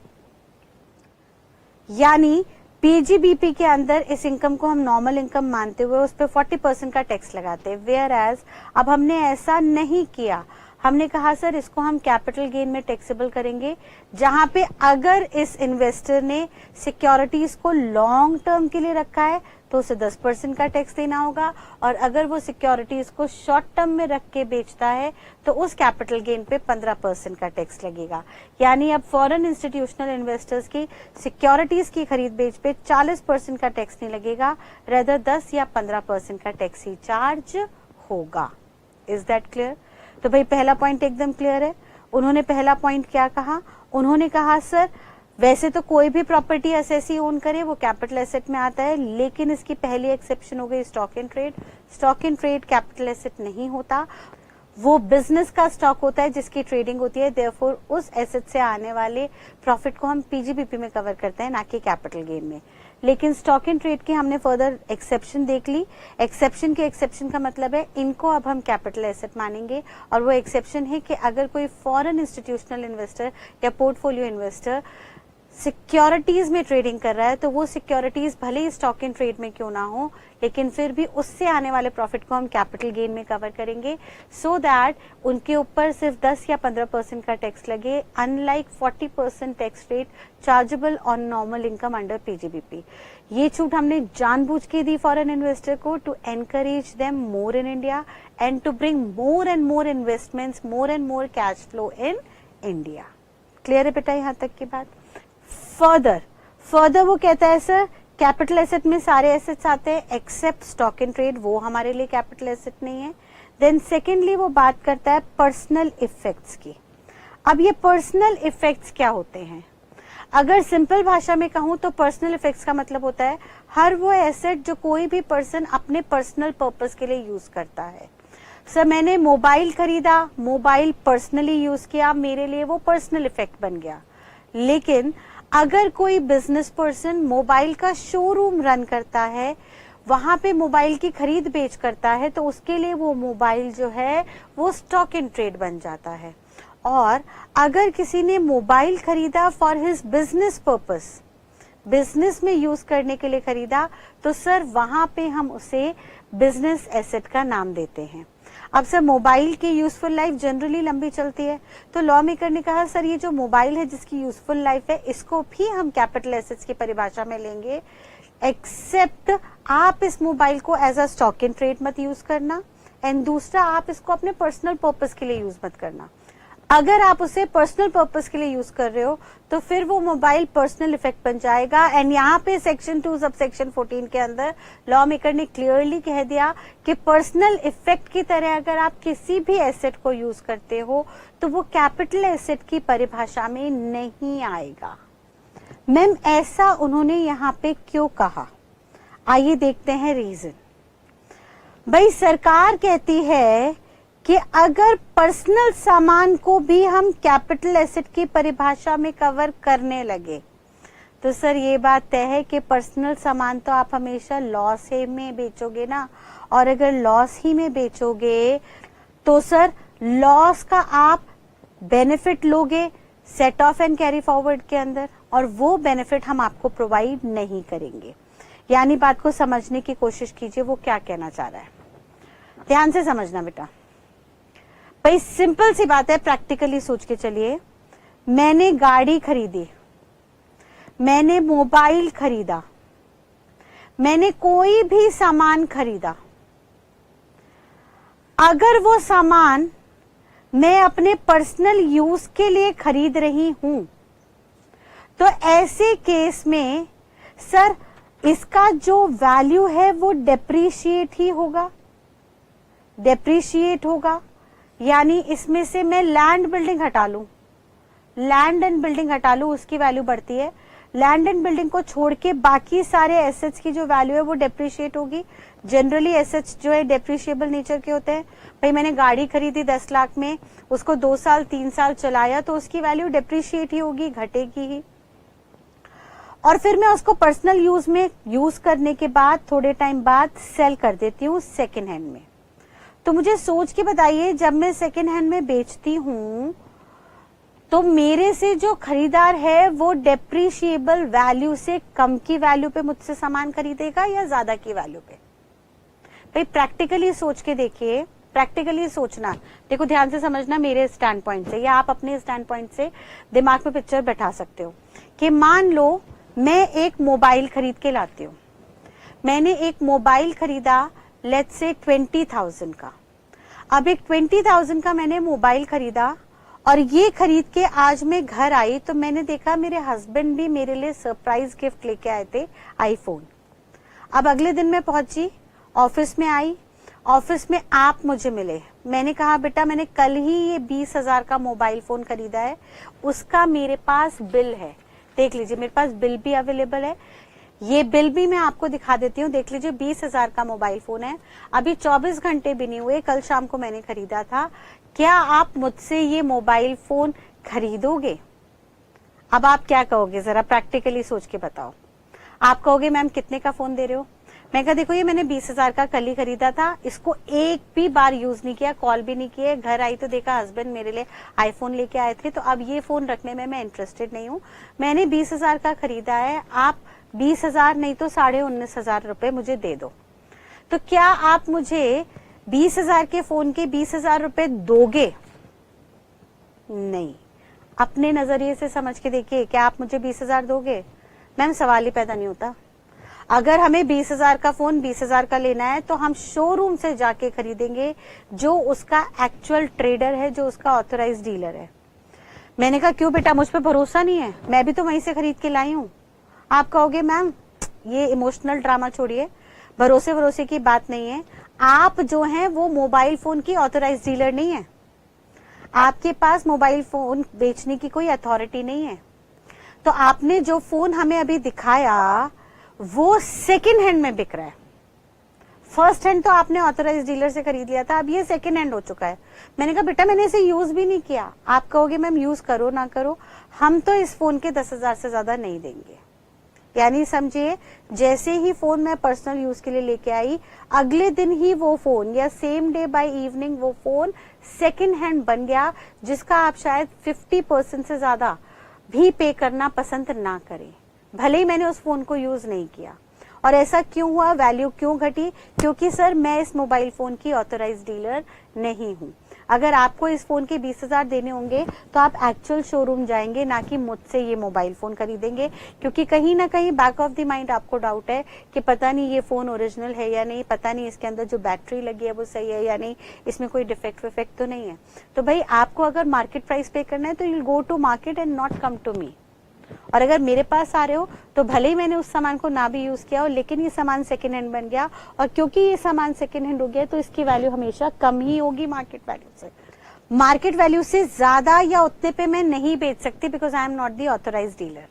यानी पीजीबीपी के अंदर इस इनकम को हम नॉर्मल इनकम मानते हुए उस पर 40% का टैक्स लगाते, वेयर एज अब हमने ऐसा नहीं किया। हमने कहा सर इसको हम कैपिटल गेन में टैक्सेबल करेंगे, जहां पे अगर इस इन्वेस्टर ने सिक्योरिटीज को लॉन्ग टर्म के लिए रखा है तो उसे 10% का टैक्स देना होगा, और अगर वो सिक्योरिटीज को शॉर्ट टर्म में रख के बेचता है तो उस कैपिटल गेन पे 15% का टैक्स लगेगा। यानी अब फॉरेन इंस्टीट्यूशनल इन्वेस्टर्स की सिक्योरिटीज की खरीद बेच पे 40% का टैक्स नहीं लगेगा, रेदर 10 या 15% का टैक्स ही चार्ज होगा। Is that clear? तो भाई पहला पॉइंट एकदम क्लियर है। उन्होंने पहला पॉइंट क्या कहा, उन्होंने कहा सर वैसे तो कोई भी प्रॉपर्टी एसएससी ओन करे वो कैपिटल एसेट में आता है, लेकिन इसकी पहली एक्सेप्शन हो गई stock in trade. Stock in trade capital asset नहीं होता, वो बिजनेस का स्टॉक होता है जिसकी ट्रेडिंग होती है, देयरफॉर उस एसेट से आने वाले प्रॉफिट को हम पीजीबीपी में कवर करते हैं, ना कि कैपिटल गेन में। लेकिन स्टॉक इन ट्रेड की हमने फर्दर एक्सेप्शन देख ली। एक्सेप्शन के एक्सेप्शन का मतलब है इनको अब हम कैपिटल एसेट मानेंगे, और वो एक्सेप्शन है कि अगर कोई फॉरेन इंस्टीट्यूशनल इन्वेस्टर या पोर्टफोलियो इन्वेस्टर सिक्योरिटीज में ट्रेडिंग कर रहा है तो वो सिक्योरिटीज भले ही स्टॉक इन ट्रेड में क्यों ना हो, लेकिन फिर भी उससे आने वाले प्रॉफिट को हम कैपिटल गेन में कवर करेंगे, सो दैट उनके ऊपर सिर्फ 10 या 15% का टैक्स लगे, unlike 40% tax rate chargeable on normal income under PGBP. ये छूट हमने जानबूझ के दी फॉरेन इन्वेस्टर को to encourage them more in India and to bring more and more investments, more and more cash flow in India. Clear है बेटा यहाँ तक की बात? फर्दर वो कहता है सर कैपिटल एसेट में सारे एसेट्स आते हैं एक्सेप्ट स्टॉक इन ट्रेड, वो हमारे लिए कैपिटल एसेट नहीं है। देन सेकेंडली वो बात करता है पर्सनल इफेक्ट्स की। अब ये पर्सनल इफेक्ट्स क्या होते हैं? अगर सिंपल भाषा में कहूं तो पर्सनल इफेक्ट्स का मतलब होता है हर वो एसेट जो कोई भी पर्सन अपने पर्सनल पर्पस के लिए यूज करता है। सर मैंने मोबाइल खरीदा, मोबाइल पर्सनली यूज किया, मेरे लिए वो पर्सनल इफेक्ट बन गया। लेकिन अगर कोई बिजनेस पर्सन मोबाइल का शोरूम रन करता है, वहां पे मोबाइल की खरीद बेच करता है, तो उसके लिए वो मोबाइल जो है वो स्टॉक इन ट्रेड बन जाता है। और अगर किसी ने मोबाइल खरीदा for his business purpose, business में यूज करने के लिए खरीदा, तो सर वहां पे हम उसे बिजनेस एसेट का नाम देते हैं। अब सर मोबाइल की यूजफुल लाइफ जनरली लंबी चलती है, तो लॉ मेकर ने कहा सर ये जो मोबाइल है जिसकी यूजफुल लाइफ है इसको भी हम कैपिटल एसेट्स की परिभाषा में लेंगे, एक्सेप्ट आप इस मोबाइल को as a stock in trade मत यूज करना, एंड दूसरा आप इसको अपने पर्सनल पर्पस के लिए यूज मत करना। अगर आप उसे पर्सनल पर्पस के लिए यूज कर रहे हो तो फिर वो मोबाइल पर्सनल इफेक्ट बन जाएगा। एंड यहाँ पे सेक्शन 2 सब सेक्शन 14 के अंदर लॉ मेकर ने क्लियरली कह दिया कि पर्सनल इफेक्ट की तरह अगर आप किसी भी एसेट को यूज करते हो तो वो कैपिटल एसेट की परिभाषा में नहीं आएगा। मैम ऐसा उन्होंने यहाँ पे क्यों कहा? आइए देखते हैं रीजन। भाई सरकार कहती है कि अगर पर्सनल सामान को भी हम कैपिटल एसेट की परिभाषा में कवर करने लगे तो सर ये बात तय है कि पर्सनल सामान तो आप हमेशा लॉस ही में बेचोगे ना, और अगर लॉस ही में बेचोगे तो सर लॉस का आप बेनिफिट लोगे set of and carry forward के अंदर, और वो बेनिफिट हम आपको प्रोवाइड नहीं करेंगे। यानी बात को समझने की कोशिश कीजिए वो क्या कहना चाह रहा है, ध्यान से समझना बेटा। भाई सिंपल सी बात है, प्रैक्टिकली सोच के चलिए। मैंने गाड़ी खरीदी, मैंने मोबाइल खरीदा, मैंने कोई भी सामान खरीदा, अगर वो सामान मैं अपने पर्सनल यूज के लिए खरीद रही हूं तो ऐसे केस में सर इसका जो वैल्यू है वो डेप्रीशिएट ही होगा, डेप्रीशिएट होगा। यानी इसमें से मैं लैंड बिल्डिंग हटा लूं, लैंड एंड बिल्डिंग हटा लूं, उसकी वैल्यू बढ़ती है। लैंड एंड बिल्डिंग को छोड़ के बाकी सारे एसेट्स की जो वैल्यू है वो डेप्रीशिएट होगी। जनरली एसेट्स जो है डेप्रीशिएबल नेचर के होते हैं। भाई मैंने गाड़ी खरीदी 10 लाख में, उसको 2 साल 3 साल चलाया तो उसकी वैल्यू डेप्रीशिएट ही होगी, घटेगी ही। और फिर मैं उसको पर्सनल यूज में यूज करने के बाद थोड़े टाइम बाद सेल कर देती हूँ सेकेंड हैंड में। तो मुझे सोच के बताइए, जब मैं सेकेंड हैंड में बेचती हूँ तो मेरे से जो खरीदार है वो डेप्रीशिएबल वैल्यू से कम की वैल्यू पे मुझसे सामान खरीदेगा या ज्यादा की वैल्यू पे? भाई प्रैक्टिकली सोच के देखिए, प्रैक्टिकली सोचना, देखो ध्यान से समझना मेरे स्टैंड पॉइंट से या आप अपने स्टैंड पॉइंट से दिमाग में पिक्चर बैठा सकते हो कि मान लो मैं एक मोबाइल खरीद के लाती हूँ। मैंने एक मोबाइल खरीदा लेट्स से 20,000 का। अब एक 20,000 का मैंने मोबाइल खरीदा और ये खरीद के आज मैं घर आई तो मैंने देखा मेरे हस्बैंड भी मेरे लिए सरप्राइज गिफ्ट लेके आए थे, आईफोन। अब अगले दिन मैं पहुंची, ऑफिस में आई, ऑफिस में आप मुझे मिले। मैंने कहा बेटा मैंने कल ही ये 20,000 का मोबाइल फोन खरीदा है, उसका मेरे पास बिल है, देख लीजिए मेरे पास बिल भी अवेलेबल है, ये बिल भी मैं आपको दिखा देती हूँ, देख लीजिए 20,000 का मोबाइल फोन है, अभी 24 घंटे भी नहीं हुए, कल शाम को मैंने खरीदा था। क्या आप मुझसे ये मोबाइल फोन खरीदोगे? अब आप क्या कहोगे, जरा प्रैक्टिकली सोच के बताओ। आप कहोगे मैम कितने का फोन दे रहे हो? मैं कहा देखो ये मैंने 20,000 का कल ही खरीदा था, इसको एक भी बार यूज नहीं किया, कॉल भी नहीं किए, घर आई तो देखा हस्बैंड मेरे लिए आईफोन लेके आए थे, तो अब ये फोन रखने में मैं इंटरेस्टेड नहीं हूँ, मैंने 20,000 का खरीदा है, आप 20,000 नहीं तो 19,500 रुपए मुझे दे दो। तो क्या आप मुझे 20,000 के फोन के 20,000 रुपए दोगे? नहीं। अपने नजरिए से समझ के देखिए, क्या आप मुझे 20,000 दोगे? मैम सवाल ही पैदा नहीं होता। अगर हमें 20,000 का फोन 20,000 का लेना है तो हम शोरूम से जाके खरीदेंगे, जो उसका एक्चुअल ट्रेडर है, जो उसका ऑथराइज्ड डीलर है। मैंने कहा क्यों बेटा, मुझ पे भरोसा नहीं है? मैं भी तो वहीं से खरीद के लाई हूँ। आप कहोगे मैम ये इमोशनल ड्रामा छोड़िए, भरोसे की बात नहीं है, आप जो हैं वो मोबाइल फोन की ऑथराइज्ड डीलर नहीं है, आपके पास मोबाइल फोन बेचने की कोई अथॉरिटी नहीं है। तो आपने जो फोन हमें अभी दिखाया वो सेकेंड हैंड में बिक रहा है, फर्स्ट हैंड तो आपने ऑथराइज्ड डीलर से खरीद लिया था, अब ये सेकेंड हैंड हो चुका है। मैंने कहा बेटा मैंने इसे यूज भी नहीं किया। आप कहोगे मैम यूज करो ना करो, हम तो इस फोन के 10,000 से ज्यादा नहीं देंगे। यानी समझिए जैसे ही फोन मैं पर्सनल यूज के लिए लेके आई, अगले दिन ही वो फोन या सेम डे बाय इवनिंग वो फोन सेकेंड हैंड बन गया, जिसका आप शायद 50% से ज्यादा भी पे करना पसंद ना करें, भले ही मैंने उस फोन को यूज नहीं किया। और ऐसा क्यों हुआ, वैल्यू क्यों घटी? क्योंकि सर मैं इस मोबाइल फोन की ऑथराइज्ड डीलर नहीं हूं। अगर आपको इस फोन के 20,000 देने होंगे तो आप एक्चुअल शोरूम जाएंगे, ना कि मुझसे ये मोबाइल फोन खरीदेंगे, क्योंकि कहीं ना कहीं बैक ऑफ द माइंड आपको डाउट है कि पता नहीं ये फोन ओरिजिनल है या नहीं, पता नहीं इसके अंदर जो बैटरी लगी है वो सही है या नहीं, इसमें कोई डिफेक्ट विफेक्ट तो नहीं है। तो भाई आपको अगर मार्केट प्राइस पे करना है तो you go to market and not come to me. और अगर मेरे पास आ रहे हो तो भले ही मैंने उस सामान को ना भी यूज किया हो, लेकिन ये सामान सेकेंड हैंड बन गया, और क्योंकि ये सामान सेकेंड हैंड हो गया तो इसकी वैल्यू हमेशा कम ही होगी मार्केट वैल्यू से। मार्केट वैल्यू से ज्यादा या उतने पे मैं नहीं बेच सकती, because I am not the authorised dealer.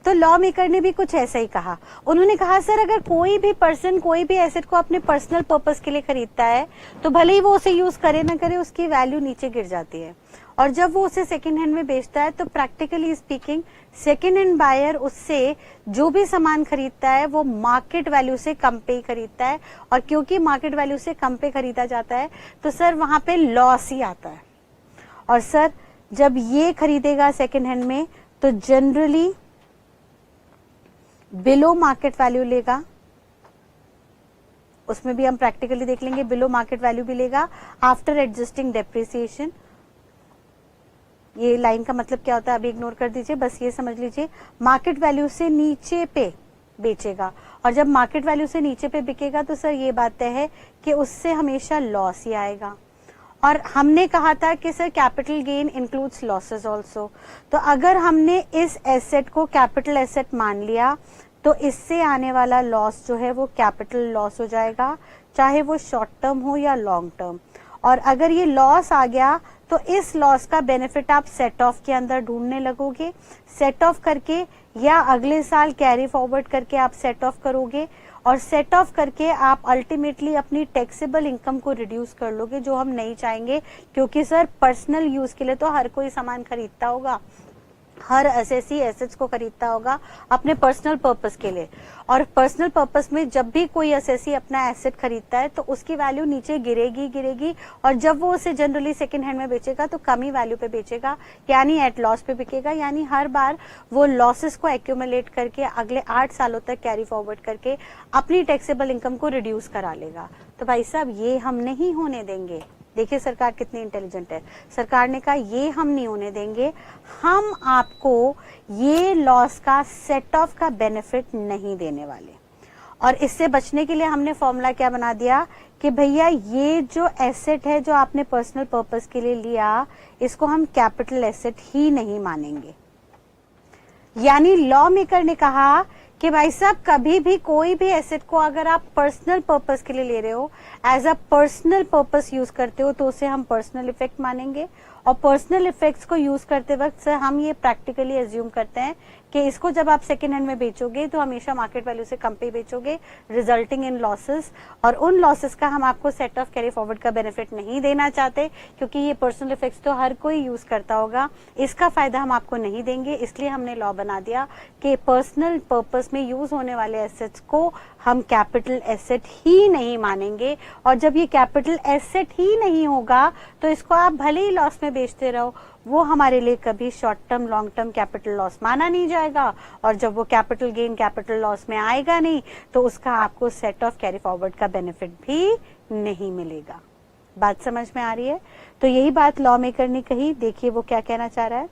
तो लॉ मेकर ने भी कुछ ऐसा ही कहा। उन्होंने कहा सर अगर कोई भी पर्सन कोई भी एसेट को अपने पर्सनल पर्पस के लिए खरीदता है तो भले ही वो उसे यूज करे ना करे, उसकी वैल्यू नीचे गिर जाती है। और जब वो उसे सेकेंड हैंड में बेचता है तो practically speaking second hand buyer उससे जो भी सामान खरीदता है वो मार्केट वैल्यू से कम पे खरीदता है, और क्योंकि मार्केट वैल्यू से कम पे खरीदा जाता है तो सर वहां पे लॉस ही आता है। और सर जब ये खरीदेगा सेकेंड हैंड में तो जनरली बिलो मार्केट वैल्यू लेगा, उसमें भी हम प्रैक्टिकली देख लेंगे, बिलो मार्केट वैल्यू भी लेगा आफ्टर एडजस्टिंग डेप्रिसिएशन। ये लाइन का मतलब क्या होता है अभी इग्नोर कर दीजिए, बस ये समझ लीजिए मार्केट वैल्यू से नीचे पे बेचेगा, और जब मार्केट वैल्यू से नीचे पे बिकेगा तो सर ये बात तय है कि उससे हमेशा लॉस ही आएगा। और हमने कहा था कि sir capital gain includes losses also, तो अगर हमने इस एसेट को कैपिटल एसेट मान लिया तो इससे आने वाला लॉस जो है वो कैपिटल लॉस हो जाएगा, चाहे वो शॉर्ट टर्म हो या लॉन्ग टर्म। और अगर ये लॉस आ गया तो इस लॉस का बेनिफिट आप सेट ऑफ के अंदर ढूंढने लगोगे, सेट ऑफ करके या अगले साल कैरी फॉरवर्ड करके आप सेट ऑफ करोगे, और सेट ऑफ करके आप अल्टीमेटली अपनी टैक्सेबल इनकम को रिड्यूस कर लोगे, जो हम नहीं चाहेंगे, क्योंकि सर पर्सनल यूज के लिए तो हर कोई सामान खरीदता होगा, हर एसएससी एसेट्स को खरीदता होगा अपने पर्सनल पर्पस के लिए, और पर्सनल पर्पस में जब भी कोई एसएससी अपना एसेट खरीदता है तो उसकी वैल्यू नीचे गिरेगी, और जब वो उसे जनरली सेकंड हैंड में बेचेगा तो कम ही वैल्यू पे बेचेगा, यानी एट लॉस पे बिकेगा, यानी हर बार वो लॉसेस को एक्यूमुलेट करके अगले 8 सालों तक कैरी फॉरवर्ड करके अपनी टैक्सेबल इनकम को रिड्यूस करा लेगा। तो भाई साहब ये हम नहीं होने देंगे। देखिए सरकार कितनी इंटेलिजेंट है, सरकार ने कहा ये हम नहीं होने देंगे, हम आपको ये लॉस का सेट ऑफ का बेनिफिट नहीं देने वाले। और इससे बचने के लिए हमने फॉर्मूला क्या बना दिया कि भैया ये जो एसेट है जो आपने पर्सनल पर्पस के लिए लिया, इसको हम कैपिटल एसेट ही नहीं मानेंगे। यानी लॉ मेकर ने कहा कि भाई साहब कभी भी कोई भी एसेट को अगर आप पर्सनल पर्पस के लिए ले रहे हो, as a personal purpose use करते हो, तो उसे हम पर्सनल इफेक्ट मानेंगे। और पर्सनल इफेक्ट्स को यूज करते वक्त सर हम ये प्रैक्टिकली एज्यूम करते हैं कि इसको जब आप सेकेंड हैंड में बेचोगे तो हमेशा मार्केट वैल्यू से कम पे बेचोगे, रिजल्टिंग इन लॉसेस, और उन लॉसेस का हम आपको सेट ऑफ कैरी फॉरवर्ड का बेनिफिट नहीं देना चाहते, क्योंकि ये पर्सनल इफेक्ट्स तो हर कोई यूज करता होगा, इसका फायदा हम आपको नहीं देंगे। इसलिए हमने लॉ बना दिया कि पर्सनल पर्पस में यूज होने वाले एसेट्स को हम कैपिटल एसेट ही नहीं मानेंगे, और जब ये कैपिटल एसेट ही नहीं होगा तो इसको आप भले ही लॉस में बेचते रहो, वो हमारे लिए कभी short term long term capital loss माना नहीं जाएगा, और जब वो कैपिटल गेन कैपिटल लॉस में आएगा नहीं तो उसका आपको सेट ऑफ कैरी फॉरवर्ड का बेनिफिट भी नहीं मिलेगा। बात समझ में आ रही है? तो यही बात लॉ मेकर ने कही। देखिए वो क्या कहना चाह रहा है।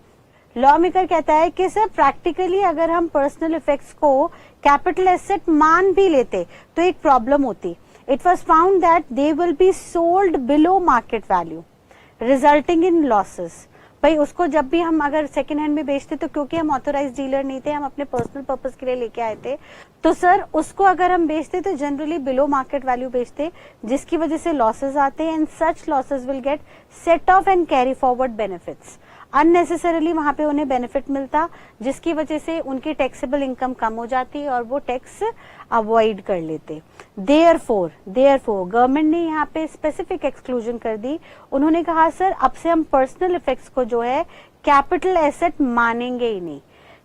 लॉ मेकर कहता है कि सर प्रैक्टिकली अगर हम पर्सनल इफेक्ट्स को कैपिटल एसेट मान भी लेते तो एक प्रॉब्लम होती। It was found that they will be sold below market value resulting in losses. भाई उसको जब भी हम अगर सेकेंड हैंड में बेचते तो क्योंकि हम ऑथोराइज डीलर नहीं थे, हम अपने पर्सनल पर्पस के लिए लेके आए थे, तो सर उसको अगर हम बेचते तो जनरली बिलो मार्केट वैल्यू बेचते, जिसकी वजह से लॉसेस आते हैं, and such losses will get set of and carry forward benefits. Unnecessarily वहां पे उन्हें बेनिफिट मिलता, जिसकी वजह से उनकी टैक्सेबल इनकम कम हो जाती और वो टैक्स अवॉइड कर लेते। देयरफॉर गवर्नमेंट ने यहाँ पे स्पेसिफिक एक्सक्लूजन कर दी। उन्होंने कहा सर अब से हम पर्सनल इफेक्ट्स को जो है कैपिटल एसेट मानेंगे ही नहीं।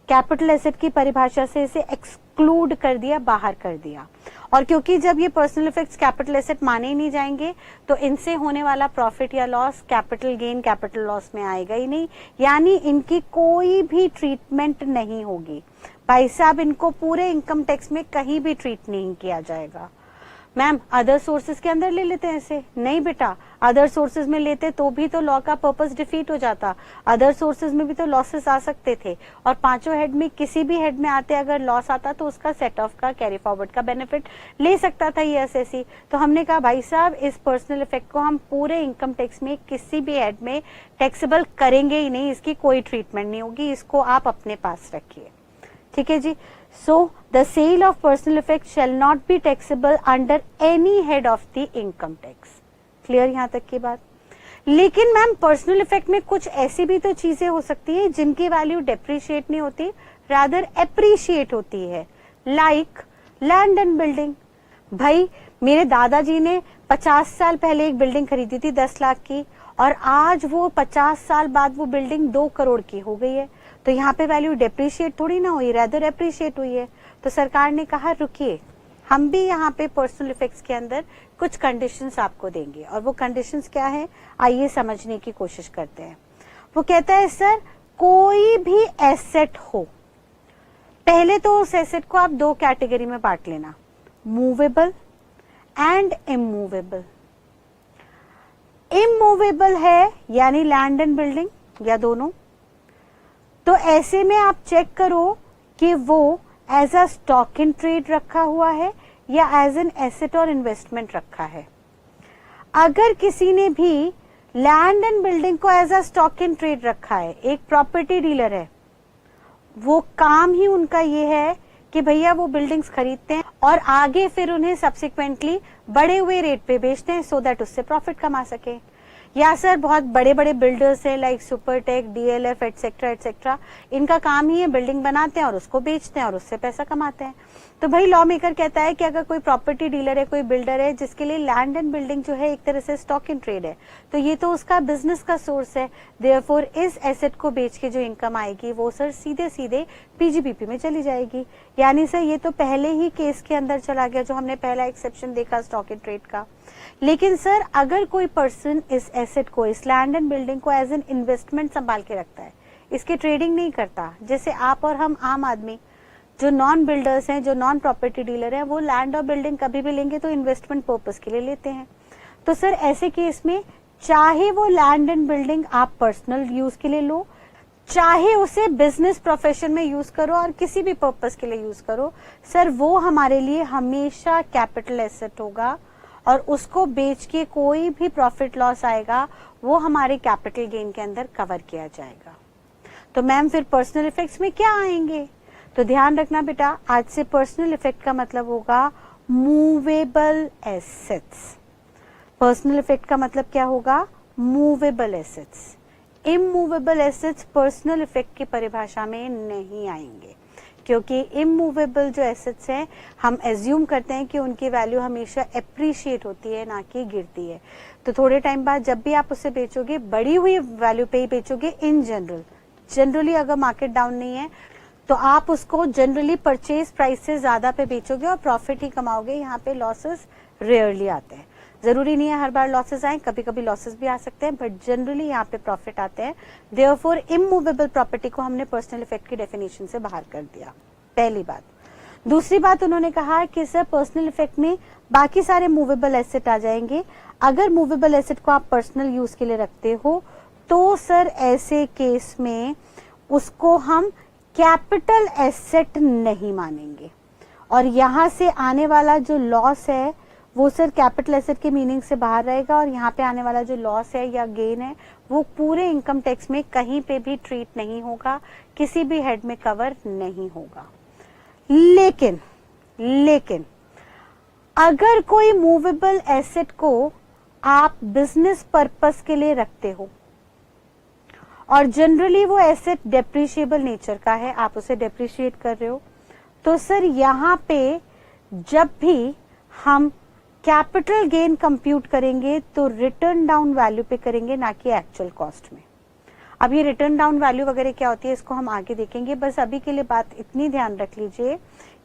कैपिटल एसेट की परिभाषा से इसे एक्सक्लूड कर दिया, बाहर कर दिया। और क्योंकि जब ये पर्सनल इफेक्ट्स कैपिटल एसेट माने ही नहीं जाएंगे तो इनसे होने वाला प्रॉफिट या loss capital gain capital loss में आएगा ही नहीं, यानी इनकी कोई भी ट्रीटमेंट नहीं होगी। भाई साहब इनको पूरे इनकम टैक्स में कहीं भी ट्रीट नहीं किया जाएगा। मैम अदर सोर्सेज के अंदर ले लेते हैं इसे? नहीं बेटा, अदर सोर्सेज में लेते तो भी तो लॉ का पर्पस डिफीट हो जाता। अदर सोर्सेज में भी तो लॉसेस आ सकते थे, और पांचों हेड में किसी भी हेड में आते अगर लॉस आता तो उसका सेट ऑफ का कैरी फॉरवर्ड का बेनिफिट ले सकता था ये एसएससी। तो हमने कहा भाई साहब इस पर्सनल इफेक्ट को हम पूरे इनकम टैक्स में किसी भी हेड में टैक्सेबल करेंगे ही नहीं, इसकी कोई ट्रीटमेंट नहीं होगी, इसको आप अपने पास रखिए। ठीक है जी। So the sale of personal effects shall not be taxable under any head of the income tax. Clear यहाँ तक की बात? लेकिन मैम पर्सनल इफेक्ट में कुछ ऐसी भी तो चीजें हो सकती है जिनकी वैल्यू डेप्रिशिएट नहीं होती, रादर एप्रिशिएट होती है, लाइक लैंड एंड बिल्डिंग। भाई मेरे दादाजी ने 50 साल पहले एक बिल्डिंग खरीदी थी 10 लाख की, और आज वो 50 साल बाद वो बिल्डिंग 2 करोड़ की हो गई है। तो यहाँ पे वैल्यू डेप्रिशिएट थोड़ी ना हुई, रेदर एप्रिशिएट हुई है। तो सरकार ने कहा रुकिए, हम भी यहाँ पे पर्सनल इफेक्ट्स के अंदर कुछ कंडीशंस आपको देंगे, और वो कंडीशंस क्या है आइए समझने की कोशिश करते हैं। वो कहता है सर कोई भी एसेट हो, पहले तो उस एसेट को आप 2 कैटेगरी में बांट लेना, मूवेबल एंड इमूवेबल। इमूवेबल है यानी लैंड एंड बिल्डिंग या दोनों, तो ऐसे में आप चेक करो कि वो as a stock in trade रखा हुआ है या एज एन एसेट और इन्वेस्टमेंट रखा है। अगर किसी ने भी लैंड एंड बिल्डिंग को as a stock in trade रखा है, एक प्रॉपर्टी डीलर है, वो काम ही उनका ये है कि भैया वो बिल्डिंग्स खरीदते हैं और आगे फिर उन्हें सब्सिक्वेंटली बढ़े हुए रेट पे बेचते हैं सो दैट उससे प्रॉफिट कमा सके। या सर बहुत बड़े बड़े बिल्डर्स हैं like Supertech, DLF etcetera etcetera, इनका काम ही है बिल्डिंग बनाते हैं और उसको बेचते हैं और उससे पैसा कमाते हैं। तो भाई लॉ मेकर कहता है कि अगर कोई प्रॉपर्टी डीलर है, कोई बिल्डर है जिसके लिए लैंड एंड बिल्डिंग जो है एक तरह से स्टॉक इन ट्रेड है, तो ये तो उसका बिजनेस का सोर्स है। देयरफॉर इस एसेट को बेच के जो इनकम आएगी वो सर सीधे सीधे पीजीबीपी में चली जाएगी। यानी सर ये तो पहले ही केस के अंदर चला गया जो हमने पहला एक्सेप्शन देखा स्टॉक इन ट्रेड का। लेकिन सर अगर कोई पर्सन इस एसेट को, इस लैंड एंड बिल्डिंग को एज एन इन्वेस्टमेंट संभाल के रखता है, इसकी ट्रेडिंग नहीं करता, जैसे आप और हम आम आदमी जो नॉन बिल्डर्स हैं, जो नॉन प्रॉपर्टी डीलर हैं, वो लैंड और बिल्डिंग कभी भी लेंगे तो इन्वेस्टमेंट पर्पस के लिए लेते हैं। तो सर ऐसे केस में चाहे वो लैंड एंड बिल्डिंग आप पर्सनल यूज के लिए लो, चाहे उसे बिजनेस प्रोफेशन में यूज करो और किसी भी पर्पस के लिए यूज करो, सर वो हमारे लिए हमेशा कैपिटल एसेट होगा और उसको बेच के कोई भी प्रॉफिट लॉस आएगा वो हमारे कैपिटल गेन के अंदर कवर किया जाएगा। तो मैम फिर पर्सनल इफेक्ट्स में क्या आएंगे? तो ध्यान रखना बेटा, आज से पर्सनल इफेक्ट का मतलब होगा मूवेबल एसेट्स। पर्सनल इफेक्ट का मतलब क्या होगा? Movable assets. Immovable assets personal effect की परिभाषा में नहीं आएंगे, क्योंकि इमूवेबल जो एसेट्स हैं हम एज्यूम करते हैं कि उनकी वैल्यू हमेशा एप्रिशिएट होती है ना कि गिरती है। तो थोड़े टाइम बाद जब भी आप उसे बेचोगे बढ़ी हुई वैल्यू पे ही बेचोगे इन जनरली अगर मार्केट डाउन नहीं है तो आप उसको जनरली परचेज प्राइस से ज्यादा पे बेचोगे और प्रॉफिट ही कमाओगे। यहाँ पे लॉसेस रेयरली आते हैं, जरूरी नहीं है हर बार लॉसेस आए, कभी कभी लॉसेस भी आ सकते हैं, बट जनरली यहाँ पे प्रॉफिट आते हैं। देयरफॉर इमूवेबल प्रॉपर्टी को हमने पर्सनल इफेक्ट की डेफिनेशन से बाहर कर दिया, पहली बात। दूसरी बात उन्होंने कहा कि सर पर्सनल इफेक्ट में बाकी सारे मूवेबल एसेट आ जाएंगे। अगर मूवेबल एसेट को आप पर्सनल यूज के लिए रखते हो तो सर ऐसे केस में उसको हम कैपिटल एसेट नहीं मानेंगे, और यहां से आने वाला जो लॉस है वो सर कैपिटल एसेट के मीनिंग से बाहर रहेगा, और यहाँ पे आने वाला जो लॉस है या गेन है वो पूरे इनकम टैक्स में कहीं पे भी ट्रीट नहीं होगा, किसी भी हेड में कवर नहीं होगा। लेकिन अगर कोई मूवेबल एसेट को आप बिजनेस पर्पस के लिए रखते हो और जनरली वो एसेट डेप्रिशिएबल नेचर का है, आप उसे डेप्रिशिएट कर रहे हो, तो सर यहाँ पे जब भी हम कैपिटल गेन कंप्यूट करेंगे तो रिटर्न डाउन वैल्यू पे करेंगे, ना कि एक्चुअल कॉस्ट में। अब ये रिटर्न डाउन वैल्यू वगैरह क्या होती है इसको हम आगे देखेंगे, बस अभी के लिए बात इतनी ध्यान रख लीजिए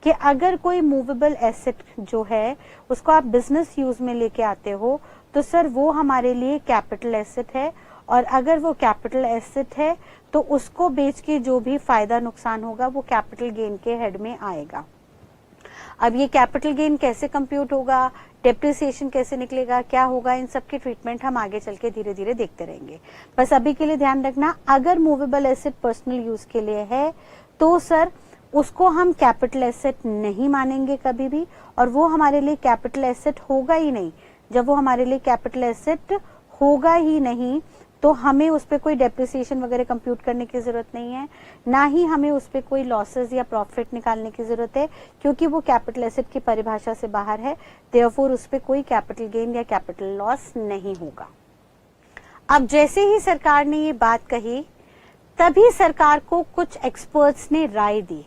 कि अगर कोई मूवेबल एसेट जो है उसको आप बिजनेस यूज में लेके आते हो तो सर वो हमारे लिए कैपिटल एसेट है, और अगर वो कैपिटल एसेट है तो उसको बेच के जो भी फायदा नुकसान होगा वो कैपिटल गेन के हेड में आएगा। अब ये कैपिटल गेन कैसे कंप्यूट होगा, डेप्रिसिएशन कैसे निकलेगा, क्या होगा, इन सब की ट्रीटमेंट हम आगे चल के धीरे धीरे देखते रहेंगे। बस अभी के लिए ध्यान रखना, अगर मूवेबल एसेट पर्सनल यूज के लिए है तो सर उसको हम कैपिटल एसेट नहीं मानेंगे कभी भी, और वो हमारे लिए कैपिटल एसेट होगा ही नहीं। जब वो हमारे लिए कैपिटल एसेट होगा ही नहीं तो हमें उस पर कोई डेप्रिसिएशन वगैरह कंप्यूट करने की जरूरत नहीं है, ना ही हमें उस पर कोई लॉसेस या प्रॉफिट निकालने की जरूरत है, क्योंकि वो कैपिटल एसेट की परिभाषा से बाहर है। देयरफॉर उस पर कोई कैपिटल गेन या कैपिटल लॉस नहीं होगा। अब जैसे ही सरकार ने ये बात कही तभी सरकार को कुछ एक्सपर्ट्स ने राय दी।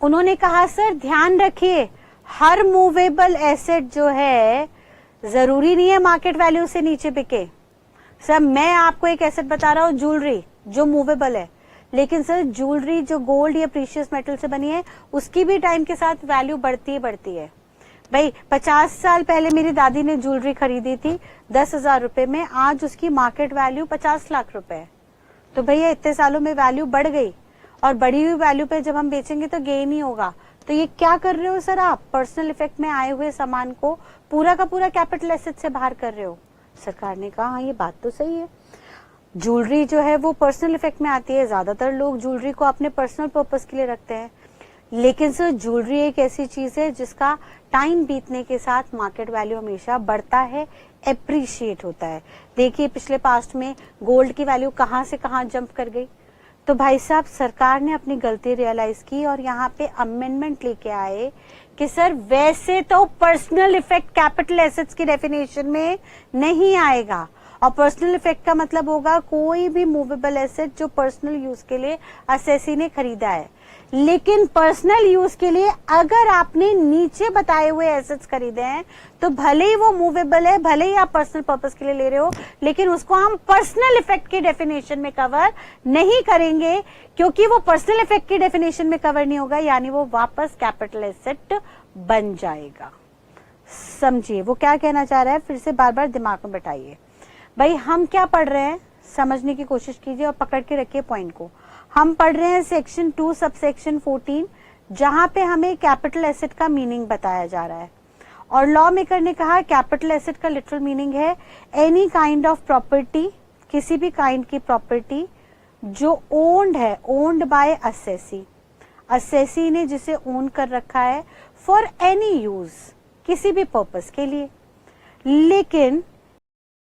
उन्होंने कहा सर ध्यान रखिए, हर मूवेबल एसेट जो है जरूरी नहीं है मार्केट वैल्यू से नीचे बिके। सर मैं आपको एक एसेट बता रहा हूँ, ज्वेलरी जो मूवेबल है, लेकिन सर ज्वेलरी जो गोल्ड या प्रीशियस मेटल से बनी है उसकी भी टाइम के साथ वैल्यू बढ़ती ही बढ़ती है। भाई 50 साल पहले मेरी दादी ने ज्वेलरी खरीदी थी 10,000 रुपए में, आज उसकी मार्केट वैल्यू 50 लाख रुपए है। तो भैया इतने सालों में वैल्यू बढ़ गई, और बढ़ी हुई वैल्यू पे जब हम बेचेंगे तो गेन ही होगा। तो ये क्या कर रहे हो सर आप, पर्सनल इफेक्ट में आए हुए सामान को पूरा का पूरा कैपिटल एसेट से बाहर कर रहे हो। सरकार ने कहा हाँ ये बात तो सही है, ज्वेलरी जो है वो पर्सनल इफेक्ट में आती है, ज्यादातर लोग ज्वेलरी को अपने पर्सनल पर्पस के लिए रखते हैं, लेकिन सर ज्वेलरी एक ऐसी चीज है जिसका टाइम बीतने के साथ मार्केट वैल्यू हमेशा बढ़ता है, एप्रिशिएट होता है। देखिए पिछले पास्ट में गोल्ड की वैल्यू कहां से कहां जंप कर गई। तो भाई साहब सरकार ने अपनी गलती रियलाइज की और यहाँ पे अमेंडमेंट लेके आए कि सर वैसे तो पर्सनल इफेक्ट कैपिटल एसेट्स की डेफिनेशन में नहीं आएगा, और पर्सनल इफेक्ट का मतलब होगा कोई भी मूवेबल एसेट जो पर्सनल यूज के लिए असेसी ने खरीदा है। लेकिन पर्सनल यूज के लिए अगर आपने नीचे बताए हुए एसेट्स खरीदे हैं तो भले ही वो मूवेबल है, भले ही आप पर्सनल पर्पस के लिए ले रहे हो, लेकिन उसको हम पर्सनल इफेक्ट की डेफिनेशन में कवर नहीं करेंगे, क्योंकि वो पर्सनल इफेक्ट की डेफिनेशन में कवर नहीं होगा, यानी वो वापस कैपिटल एसेट बन जाएगा। समझिए वो क्या कहना चाह रहा है, फिर से बार बार दिमाग में बैठाइए। भाई हम क्या पढ़ रहे हैं समझने की कोशिश कीजिए और पकड़ के रखिए पॉइंट को। हम पढ़ रहे हैं सेक्शन 2 सबसेक्शन 14, जहां पे हमें कैपिटल एसेट का मीनिंग बताया जा रहा है, और लॉ मेकर ने कहा कैपिटल एसेट का लिटरल मीनिंग है एनी काइंड ऑफ प्रॉपर्टी, किसी भी काइंड की प्रॉपर्टी जो ओन्ड है, ओन्ड बाय असेसी, असेसी ने जिसे ओन कर रखा है फॉर एनी यूज, किसी भी पर्पस के लिए, लेकिन